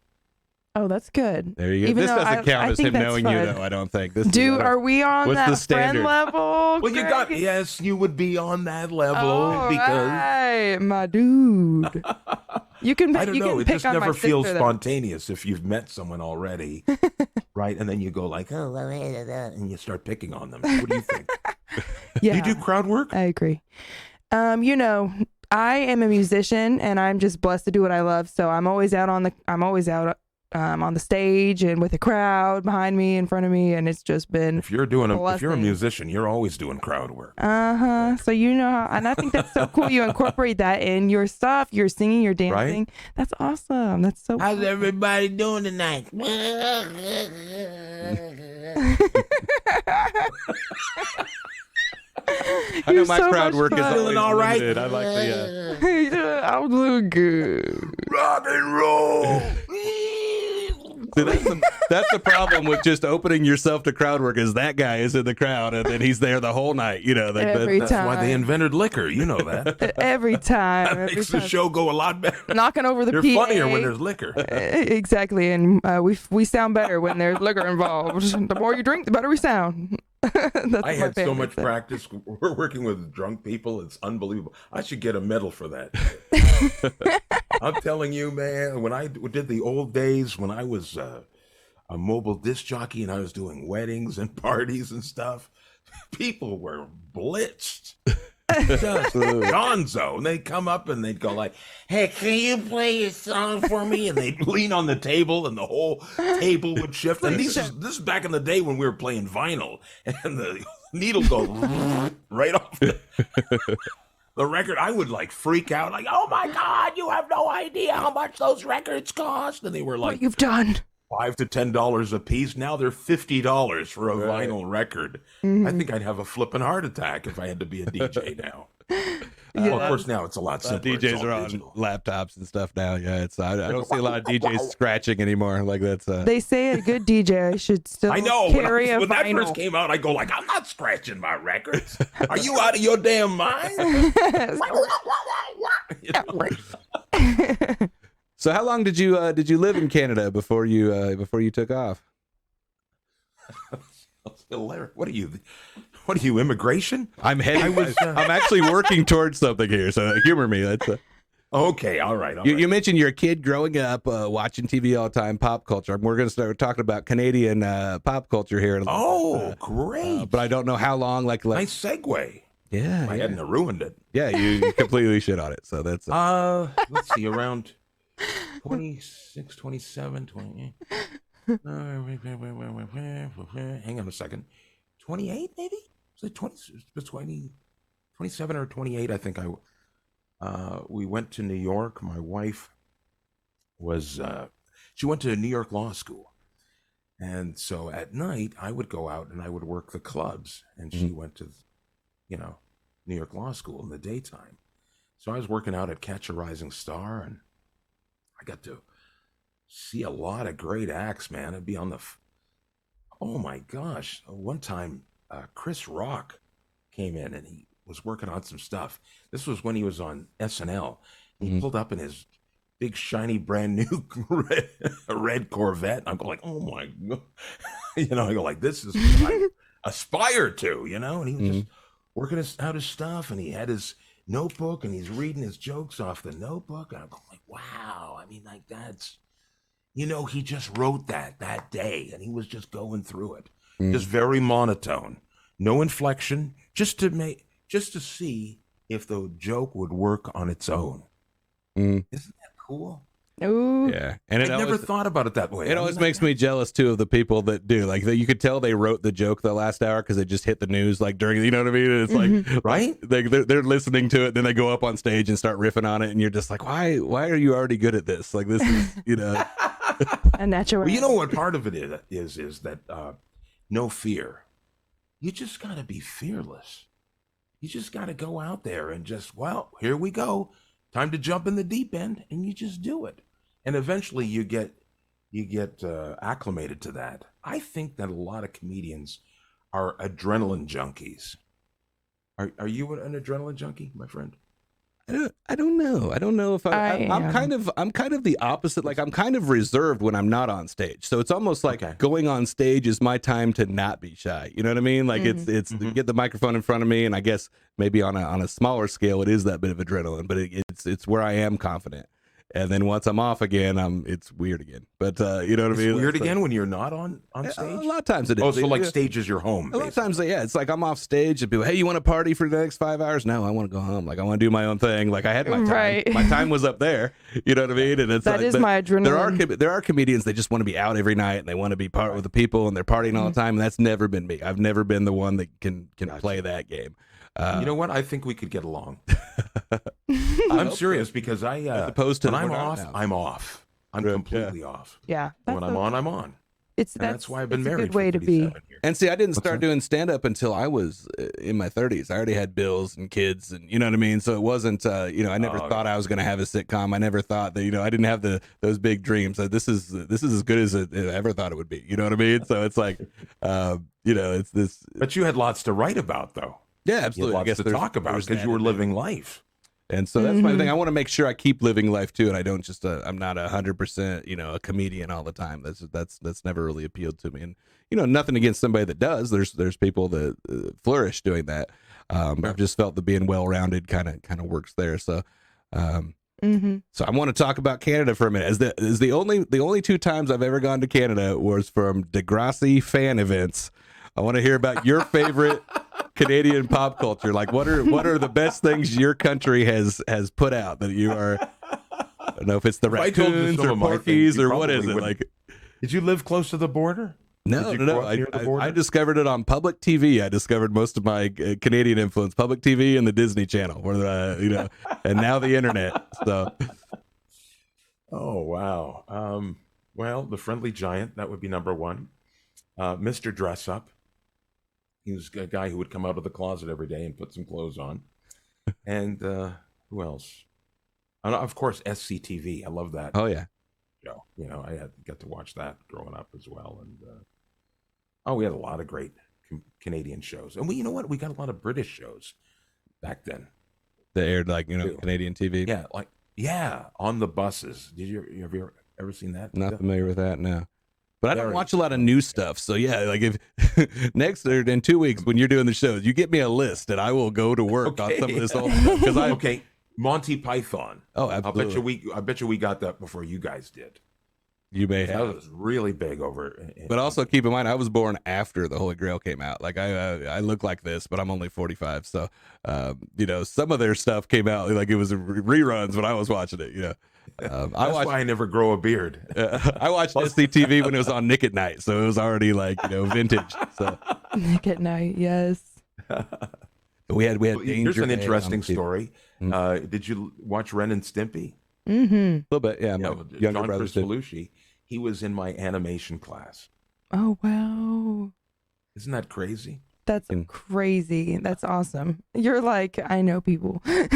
Oh, that's good. There you go. This doesn't count as him knowing you, though, I don't think. Are we on that friend level? Well, yes, you would be on that level because. Right, my dude. You can. I don't know. It just never feels sister, spontaneous if you've met someone already, right? And then you go like, oh, well, and you start picking on them. What do you think? Yeah. Do you do crowd work? I agree. You know, I am a musician, and I'm just blessed to do what I love. So I'm always out on the stage and with a crowd behind me, in front of me, and it's just been. If you're a musician, you're always doing crowd work. So you know how, and I think that's so cool. You incorporate that in your stuff. You're singing, you're dancing. Right? That's awesome. That's so. How's everybody doing tonight? I know my so crowd much work is fun. always Feeling all right? limited. I like the. I'm doing good. Rock and roll. See, that's the problem with just opening yourself to crowd work is that guy is in the crowd and then he's there the whole night. You know, Every That's why they time. invented liquor. You know that. Every time. That Every makes the time. show go a lot better. Knocking over the They're PA. funnier when there's liquor. Exactly, and we sound better when there's liquor involved. The more you drink, the better we sound. That's I what my had so family much said. practice. We're working with drunk people. It's unbelievable. I should get a medal for that. I'm telling you, man, when I did the old days, when I was a mobile disc jockey and I was doing weddings and parties and stuff, people were blitzed. Just gonzo. And they'd come up and they'd go like, Hey, can you play a song for me? and they'd lean on the table and the whole table would shift. And this is back in the day when we were playing vinyl and the needle go right off the record. I would like freak out like, oh my God, you have no idea how much those records cost. And they were like, What you've done. $5 to $10 a piece. Now they're $50 for a vinyl record. I think I'd have a flipping heart attack if I had to be a DJ now. Well, of course, now it's a lot simpler. It's DJs all are on digital. laptops and stuff now. Yeah, it's I don't see a lot of DJs scratching anymore. Like that's They say a good DJ should still I know. carry When a that vinyl. first came out, I go like, I'm not scratching my records. Are you out of your damn mind? You know? So how long did you live in Canada before you took off? What are you, immigration? I'm actually working towards something here, so humor me. That's okay. All right. You mentioned you're a kid growing up watching TV all the time, pop culture. We're going to start talking about Canadian pop culture here. In a little bit. Great! But I don't know how long. Like nice segue. Yeah, I hadn't ruined it. Yeah, you completely shit on it. So that's let's see, around 26, 27, 28. Hang on a second. 28 maybe? Was it 20, 27 or 28? I think we went to New York. My wife was she went to New York Law School. And so at night I would go out and I would work the clubs, and she went to New York Law School in the daytime. So I was working out at Catch a Rising Star, and I got to see a lot of great acts, man. I'd be on oh my gosh. One time, Chris Rock came in and he was working on some stuff. This was when he was on SNL. He pulled up in his big, shiny, brand new red Corvette. I'm going like, oh my God. I go like, this is what I aspire to, and he was just working out his stuff, and he had his notebook and he's reading his jokes off the notebook. And I'm going like, wow. I mean, like that's, he just wrote that day and he was just going through it. Just very monotone, no inflection, just to see if the joke would work on its own. Isn't that cool? Ooh. Yeah, and I never thought about it that way. It always makes me jealous too of the people that do like that. You could tell they wrote the joke the last hour because it just hit the news like during. You know what I mean? And it's like right. They're listening to it, then they go up on stage and start riffing on it, and you're just like, why are you already good at this? Like this is a natural. Well, you know what part of it is that no fear. You just got to be fearless. You just got to go out there and just, well, here we go. Time to jump in the deep end, and you just do it. And eventually you get acclimated to that. I think that a lot of comedians are adrenaline junkies. Are you an adrenaline junkie, my friend? I don't know. I don't know if I'm kind of the opposite. Like I'm kind of reserved when I'm not on stage. So it's almost like going on stage is my time to not be shy. You know what I mean? Like it's get the microphone in front of me, and I guess maybe on a smaller scale it is that bit of adrenaline, but it's where I am confident. And then once I'm off again, it's weird again. But you know what I mean? Weird It's again like, when you're not on stage. a lot of times it is. Oh, so like Yeah. stage is your home. A lot of times, yeah, it's like I'm off stage and people, hey, you want to party for the next 5 hours? No, I want to go home. Like I want to do my own thing. Like I had my time. Right. My time was up there. You know what I mean? And it's That like, is my adrenaline. There are comedians that just want to be out every night and they want to be part with the people and they're partying all the time. And that's never been me. I've never been the one that can play that game. You know what? I think we could get along. I'm serious because as opposed to when I'm we're not off, now. I'm off. I'm completely off. Yeah. When I'm on, I'm on. And that's why I've been it's a married good way for to be. 37 years. And see, I didn't start doing stand up until I was in my 30s. I already had bills and kids, and you know what I mean. So it wasn't, I never thought I was going to have a sitcom. I never thought that, I didn't have those big dreams. This is as good as I ever thought it would be. You know what I mean? So it's like, it's this. But you had lots to write about, though. Yeah, You had absolutely. I lots guess to there's- talk about there's because that you were in there. living life. And so that's my thing. I want to make sure I keep living life too, and I don't just I'm not 100% a comedian all the time. That's never really appealed to me. And nothing against somebody that does. There's people that flourish doing that. I've just felt that being well rounded kind of works there. So so I want to talk about Canada for a minute. As the only 2 times I've ever gone to Canada was from Degrassi fan events. I want to hear about your favorite Canadian pop culture. Like what are the best things your country has put out that you are? I don't know if it's the If I told you raccoons some or of my porkies things, you or what is probably it wouldn't. like? Did you live close to the border? No, Did you no. grow up near the border? I discovered it on public TV. I discovered most of my Canadian influence, public TV and the Disney Channel, where and now the internet. So, Oh wow. Well, the Friendly Giant, that would be number 1. Mr. Dress Up. He was a guy who would come out of the closet every day and put some clothes on. And who else? Of course, SCTV. I love that oh yeah, show. I got to watch that growing up as well. And we had a lot of great Canadian shows. And you know what? We got a lot of British shows back then. that aired Canadian TV. Yeah, on the buses. Did you have you ever seen that? Not familiar with that, no. But I don't Very watch a lot of new stuff. So yeah, like if next or in 2 weeks when you're doing the shows, you get me a list and I will go to work on some of this old stuff. Because Okay, Monty Python. Oh, absolutely. I bet you we got that before you guys did. You may That have. was really big over. But also keep in mind, I was born after the Holy Grail came out. Like I look like this, but I'm only 45. So, some of their stuff came out like it was reruns when I was watching it. That's why I never grow a beard. I watched SCTV when it was on Nick at Night, so it was already like vintage. So Nick at Night, yes. we had Here's Danger an Day on interesting TV. story. Did you watch Ren and Stimpy? Mm-hmm. A little bit, yeah. My younger John brothers did. Belushi. He was in my animation class. Oh wow. Isn't that crazy? That's crazy. That's awesome. You're like, I know people. You're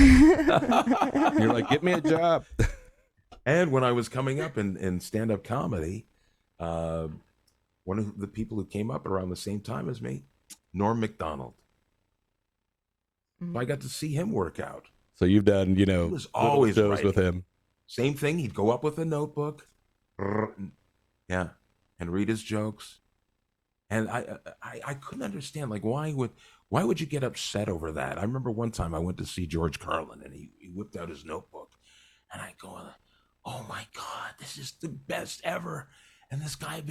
like, get me a job. And when I was coming up in stand-up comedy, one of the people who came up around the same time as me, Norm Macdonald. I got to see him work out. So you've done, He was always shows writing. with him. Same thing. He'd go up with a notebook, yeah, and read his jokes. And I couldn't understand, like, why would you get upset over that? I remember one time I went to see George Carlin, and he whipped out his notebook, and I go, oh my God, this is the best ever. And this guy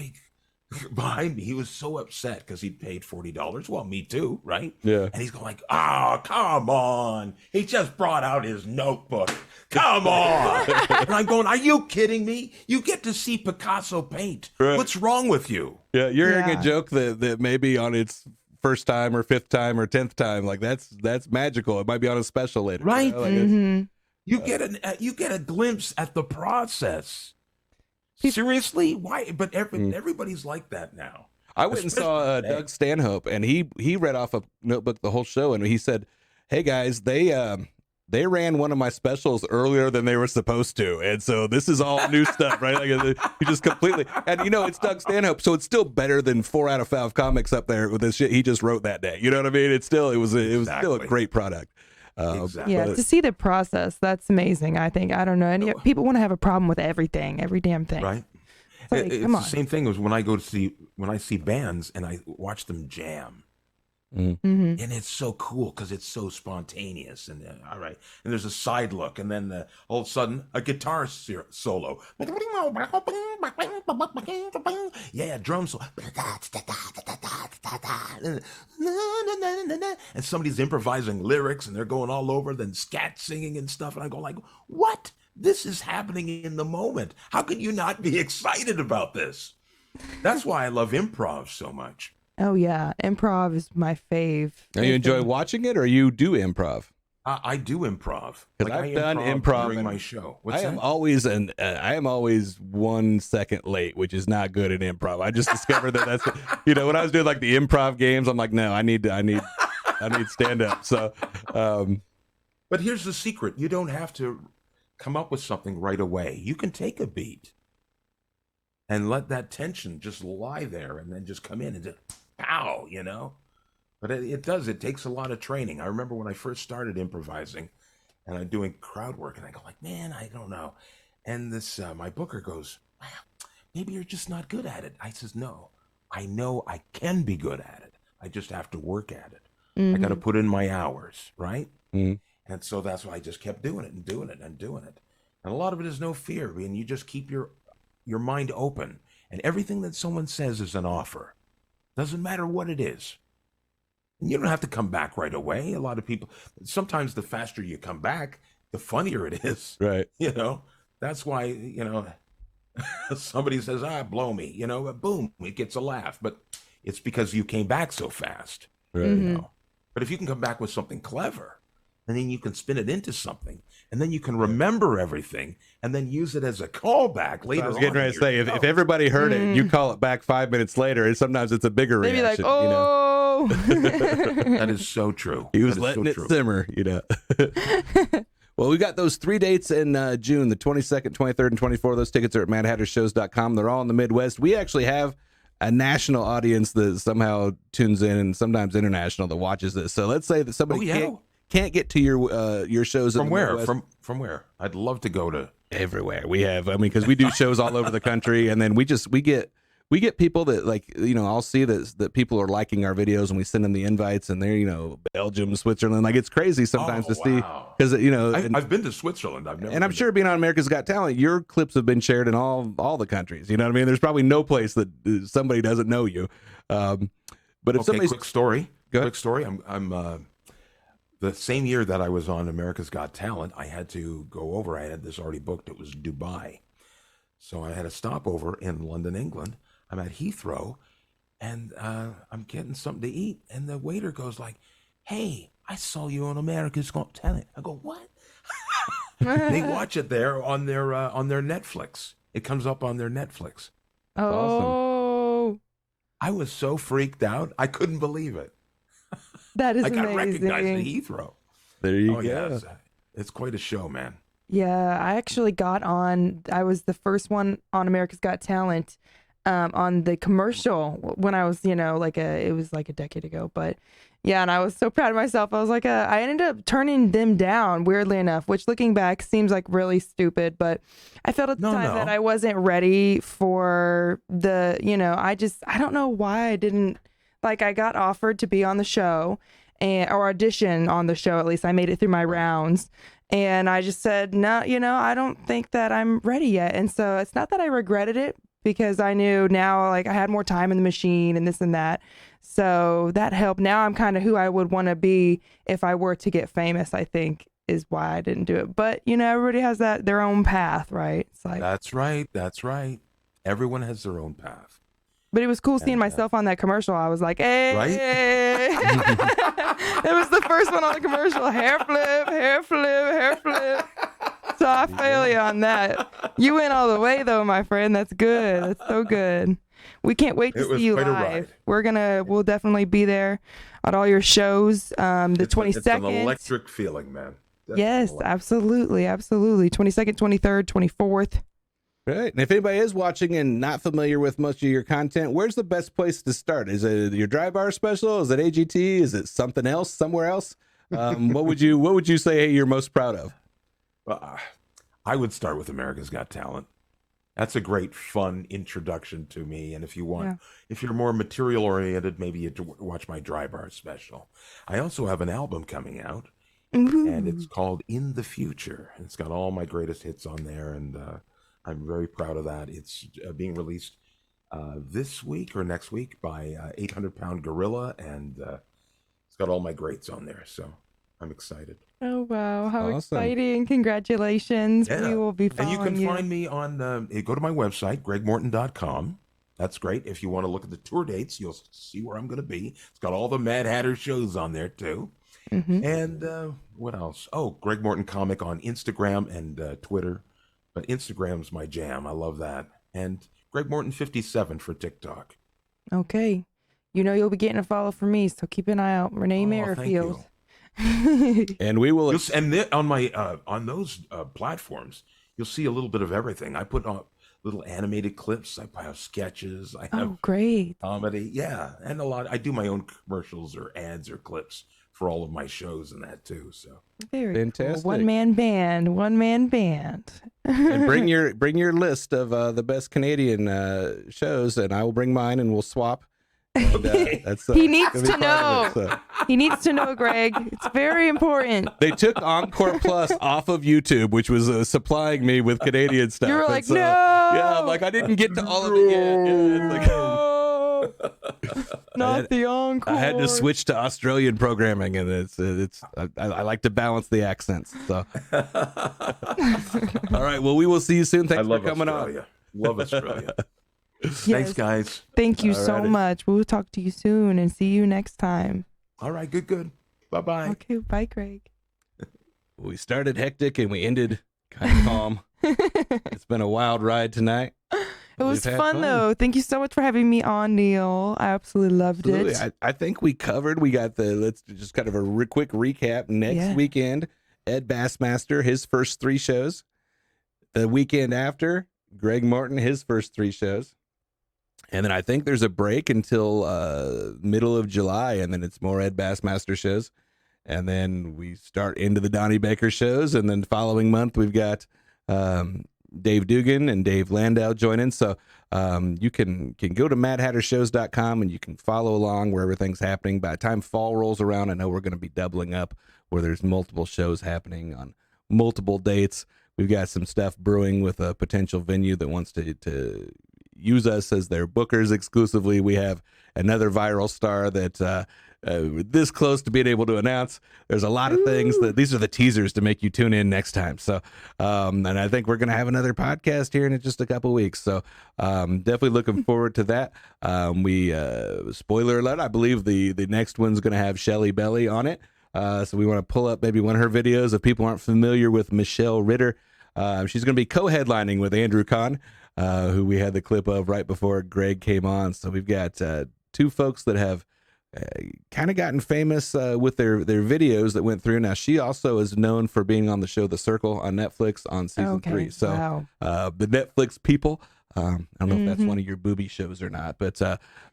behind me, he was so upset because he'd paid $40. Well, me too, right? Yeah. And he's going like, oh, come on. He just brought out his notebook. Come on. And I'm going, are you kidding me? You get to see Picasso paint. Right. What's wrong with you? Yeah, you're hearing a joke that maybe on its first time or 5th time or 10th time, like that's magical. It might be on a special later. Right. Like it's- You get a glimpse at the process. Seriously? Why? But everybody's like that now. I went and saw Doug Stanhope, and he read off a notebook the whole show, and he said, "Hey guys, they ran one of my specials earlier than they were supposed to, and so this is all new stuff, right? Like he just completely, and it's Doug Stanhope, so it's still better than 4 out of 5 comics up there with the shit he just wrote that day. You know what I mean? It was still a great product. Exactly. Yeah, to see the process, that's amazing. I think. I don't know. And people want to have a problem with everything, every damn thing. Right. It's like, It's come the on. same thing as when I see bands and I watch them jam. Mm-hmm. And it's so cool because it's so spontaneous. And all right, and there's a side look, and then all of a sudden a guitar solo. Yeah, drum solo. And somebody's improvising lyrics, and they're going all over, then scat singing and stuff. And I go like, what? This is happening in the moment. How can you not be excited about this? That's why I love improv so much. Oh yeah, improv is my fave. Now you enjoy watching it, or you do improv? I do improv Because I've done improv during my show. I am always 1 second late, which is not good at improv. I just discovered that's when I was doing like the improv games, I'm like, no, I need stand up. So, but here's the secret: you don't have to come up with something right away. You can take a beat and let that tension just lie there, and then just come in and just pow, But it takes a lot of training. I remember when I first started improvising and I'm doing crowd work, and I go like, man, I don't know. And this, my booker goes, wow, maybe you're just not good at it. I says, no, I know I can be good at it. I just have to work at it. I got to put in my hours, right? And so that's why I just kept doing it and doing it and doing it. And a lot of it is no fear. I mean, you just keep your mind open, and everything that someone says is an offer. Doesn't matter what it is. And you don't have to come back right away. A lot of people, sometimes the faster you come back, the funnier it is. Right. That's why, somebody says, blow me, boom, it gets a laugh. But it's because you came back so fast. Right. But if you can come back with something clever, and then you can spin it into something, and then you can remember everything, and then use it as a callback later on. I was getting ready to say, if everybody heard it, and you call it back 5 minutes later, sometimes it's a bigger They'd be reaction. like, oh. That is so true. He was letting it simmer, Well, we got those 3 dates in June, the 22nd, 23rd, and 24th. Those tickets are at madhattershows.com. They're all in the Midwest. We actually have a national audience that somehow tunes in, and sometimes international, that watches this. So let's say that somebody can't get to your shows from where? From where? I'd love to go to everywhere. We have, because we do shows all over the country, and then we get people that I'll see that people are liking our videos, and we send them the invites, and they're Belgium, Switzerland. Like, it's crazy sometimes to see, because I've been to Switzerland. I'm sure being on America's Got Talent, your clips have been shared in all the countries. You know what I mean? There's probably no place that somebody doesn't know you. But if somebody's quick story. I'm the same year that I was on America's Got Talent, I had to go over. I had this already booked. It was Dubai. So I had a stopover in London, England. I'm at Heathrow, and I'm getting something to eat. And the waiter goes like, hey, I saw you on America's Got Talent. I go, what? They watch it there on their Netflix. It comes up on their Netflix. Oh. Awesome. I was so freaked out. I couldn't believe it. That is I got amazing. recognized at Heathrow. There you go. Yeah, it's quite a show, man. Yeah, I actually got on. I was the first one on America's Got Talent on the commercial when I was, it was like a decade ago. But yeah, and I was so proud of myself. I was like, I ended up turning them down, weirdly enough, which looking back seems like really stupid. But I felt at the time that I wasn't ready for the, I don't know why I didn't. Like, I got offered to be on the show or audition on the show. At least I made it through my rounds. And I just said, no, I don't think that I'm ready yet. And so it's not that I regretted it, because I knew now, like, I had more time in the machine and this and that. So that helped. Now I'm kind of who I would want to be if I were to get famous, I think, is why I didn't do it. But, everybody has their own path, right? It's like, That's right. Everyone has their own path. but it was cool seeing myself on that commercial. I was like, hey. Right? It was the first one on the commercial. Hair flip. So I fail you on that. You went all the way, though, my friend. That's good. That's so good. We can't wait to see you live. We'll definitely be there at all your shows. The 22nd. It's an electric feeling, man. Yes, absolutely. 22nd, 23rd, 24th. Right. And if anybody is watching and not familiar with much of your content, where's the best place to start? Is it your dry bar special? Is it AGT? Is it something else, somewhere else? What would you say you're most proud of? I would start with America's Got Talent. That's a great, fun introduction to me. And if you want, Yeah. if you're more material oriented, maybe you watch my Dry Bar special. I also have an album coming out, and it's called In the Future. It's got all my greatest hits on there, and I'm very proud of that. It's being released this week or next week by 800 Pound Gorilla, and it's got all my greats on there. So I'm excited. Oh wow, how Awesome. exciting! Congratulations. Yeah. We will be And you following can find me on, go to my website, gregmorton.com. That's great. If you want to look at the tour dates, you'll see where I'm going to be. It's got all the Mad Hatter shows on there, too. And what else? Oh, Greg Morton Comic on Instagram and Twitter. But Instagram's my jam. I love that. And Greg Morton 57 for TikTok. Okay. You know you'll be getting a follow from me, so keep an eye out. Renee Thank Merrifield. you. And we will. On my on those platforms, you'll see a little bit of everything. I put on little animated clips. I have sketches. I have Oh, great. comedy. Yeah, and a lot. I do my own commercials or ads or clips for all of my shows and that too. So Very Fantastic. cool. One man band. And bring your list of the best Canadian shows, and I will bring mine, and we'll swap. And, that's, He needs gonna be to part of know. it, so. He needs to know, Greg. It's very important. They took Encore Plus off of YouTube, which was supplying me with Canadian stuff. You were And like, so, no. Yeah, I'm like, I didn't get to all of it yet. Yeah, it's like, Not the encore. I had to switch to Australian programming, and I like to balance the accents. So, all right. Well, we will see you soon. Thanks I love for coming Australia. Love Australia. Yes. Thanks, guys. Thank you so Alrighty. much. We'll talk to you soon and see you next time. All right, good. Bye-bye. Okay, bye, Greg. on. We started hectic and we ended kind of calm. It's been a wild ride tonight. It was We've had fun, though. Thank you so much for having me on, Neil. I absolutely loved Absolutely. it. I think we covered. We got let's just kind of a quick recap. Next weekend, Ed Bassmaster, his first 3 shows. The weekend after, Greg Morton, his first 3 shows. And then I think there's a break until middle of July, and then it's more Ed Bassmaster shows. And then we start into the Donnie Baker shows, and then the following month we've got Dave Dugan and Dave Landau joining. So you can go to madhattershows.com and you can follow along where everything's happening. By the time fall rolls around, I know we're going to be doubling up where there's multiple shows happening on multiple dates. We've got some stuff brewing with a potential venue that wants to use us as their bookers exclusively. We have another viral star that this close to being able to announce. There's a lot of things that these are the teasers to make you tune in next time. So, and I think we're going to have another podcast here in just a couple weeks. So, definitely looking forward to that. We spoiler alert, I believe the next one's going to have Shelly Belly on it. So we want to pull up maybe one of her videos. If people aren't familiar with Michelle Ritter, she's going to be co-headlining with Andrew Kahn, who we had the clip of right before Greg came on. So we've got 2 folks that have kind of gotten famous with their videos that went through. Now, she also is known for being on the show The Circle on Netflix on season 3. So the Netflix people, I don't know if that's one of your booby shows or not, but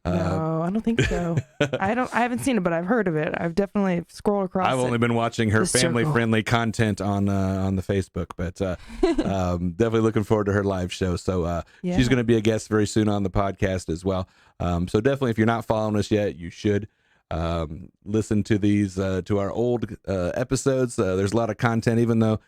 no, I don't think so. I haven't seen it, but I've heard of it. I've definitely scrolled across. I've only been watching her family-friendly content on the Facebook, but definitely looking forward to her live show. So she's going to be a guest very soon on the podcast as well. So definitely, if you're not following us yet, you should listen to these to our old episodes. There's a lot of content, even though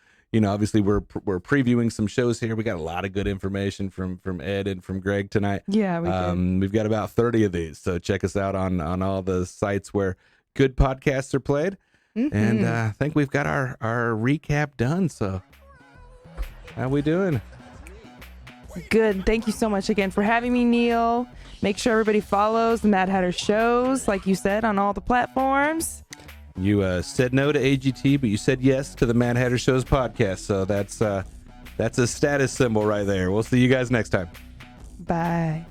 obviously we're previewing some shows here. We got a lot of good information from Ed and from Greg tonight. Yeah, we did. We've got about 30 of these, so check us out on all the sites where good podcasts are played. And I think we've got our recap done. So how we doing? Good. Thank you so much again for having me, Neil. Make sure everybody follows the Mad Hatter shows, like you said, on all the platforms. You said no to AGT, but you said yes to the Mad Hatter Shows podcast. So that's a status symbol right there. We'll see you guys next time. Bye.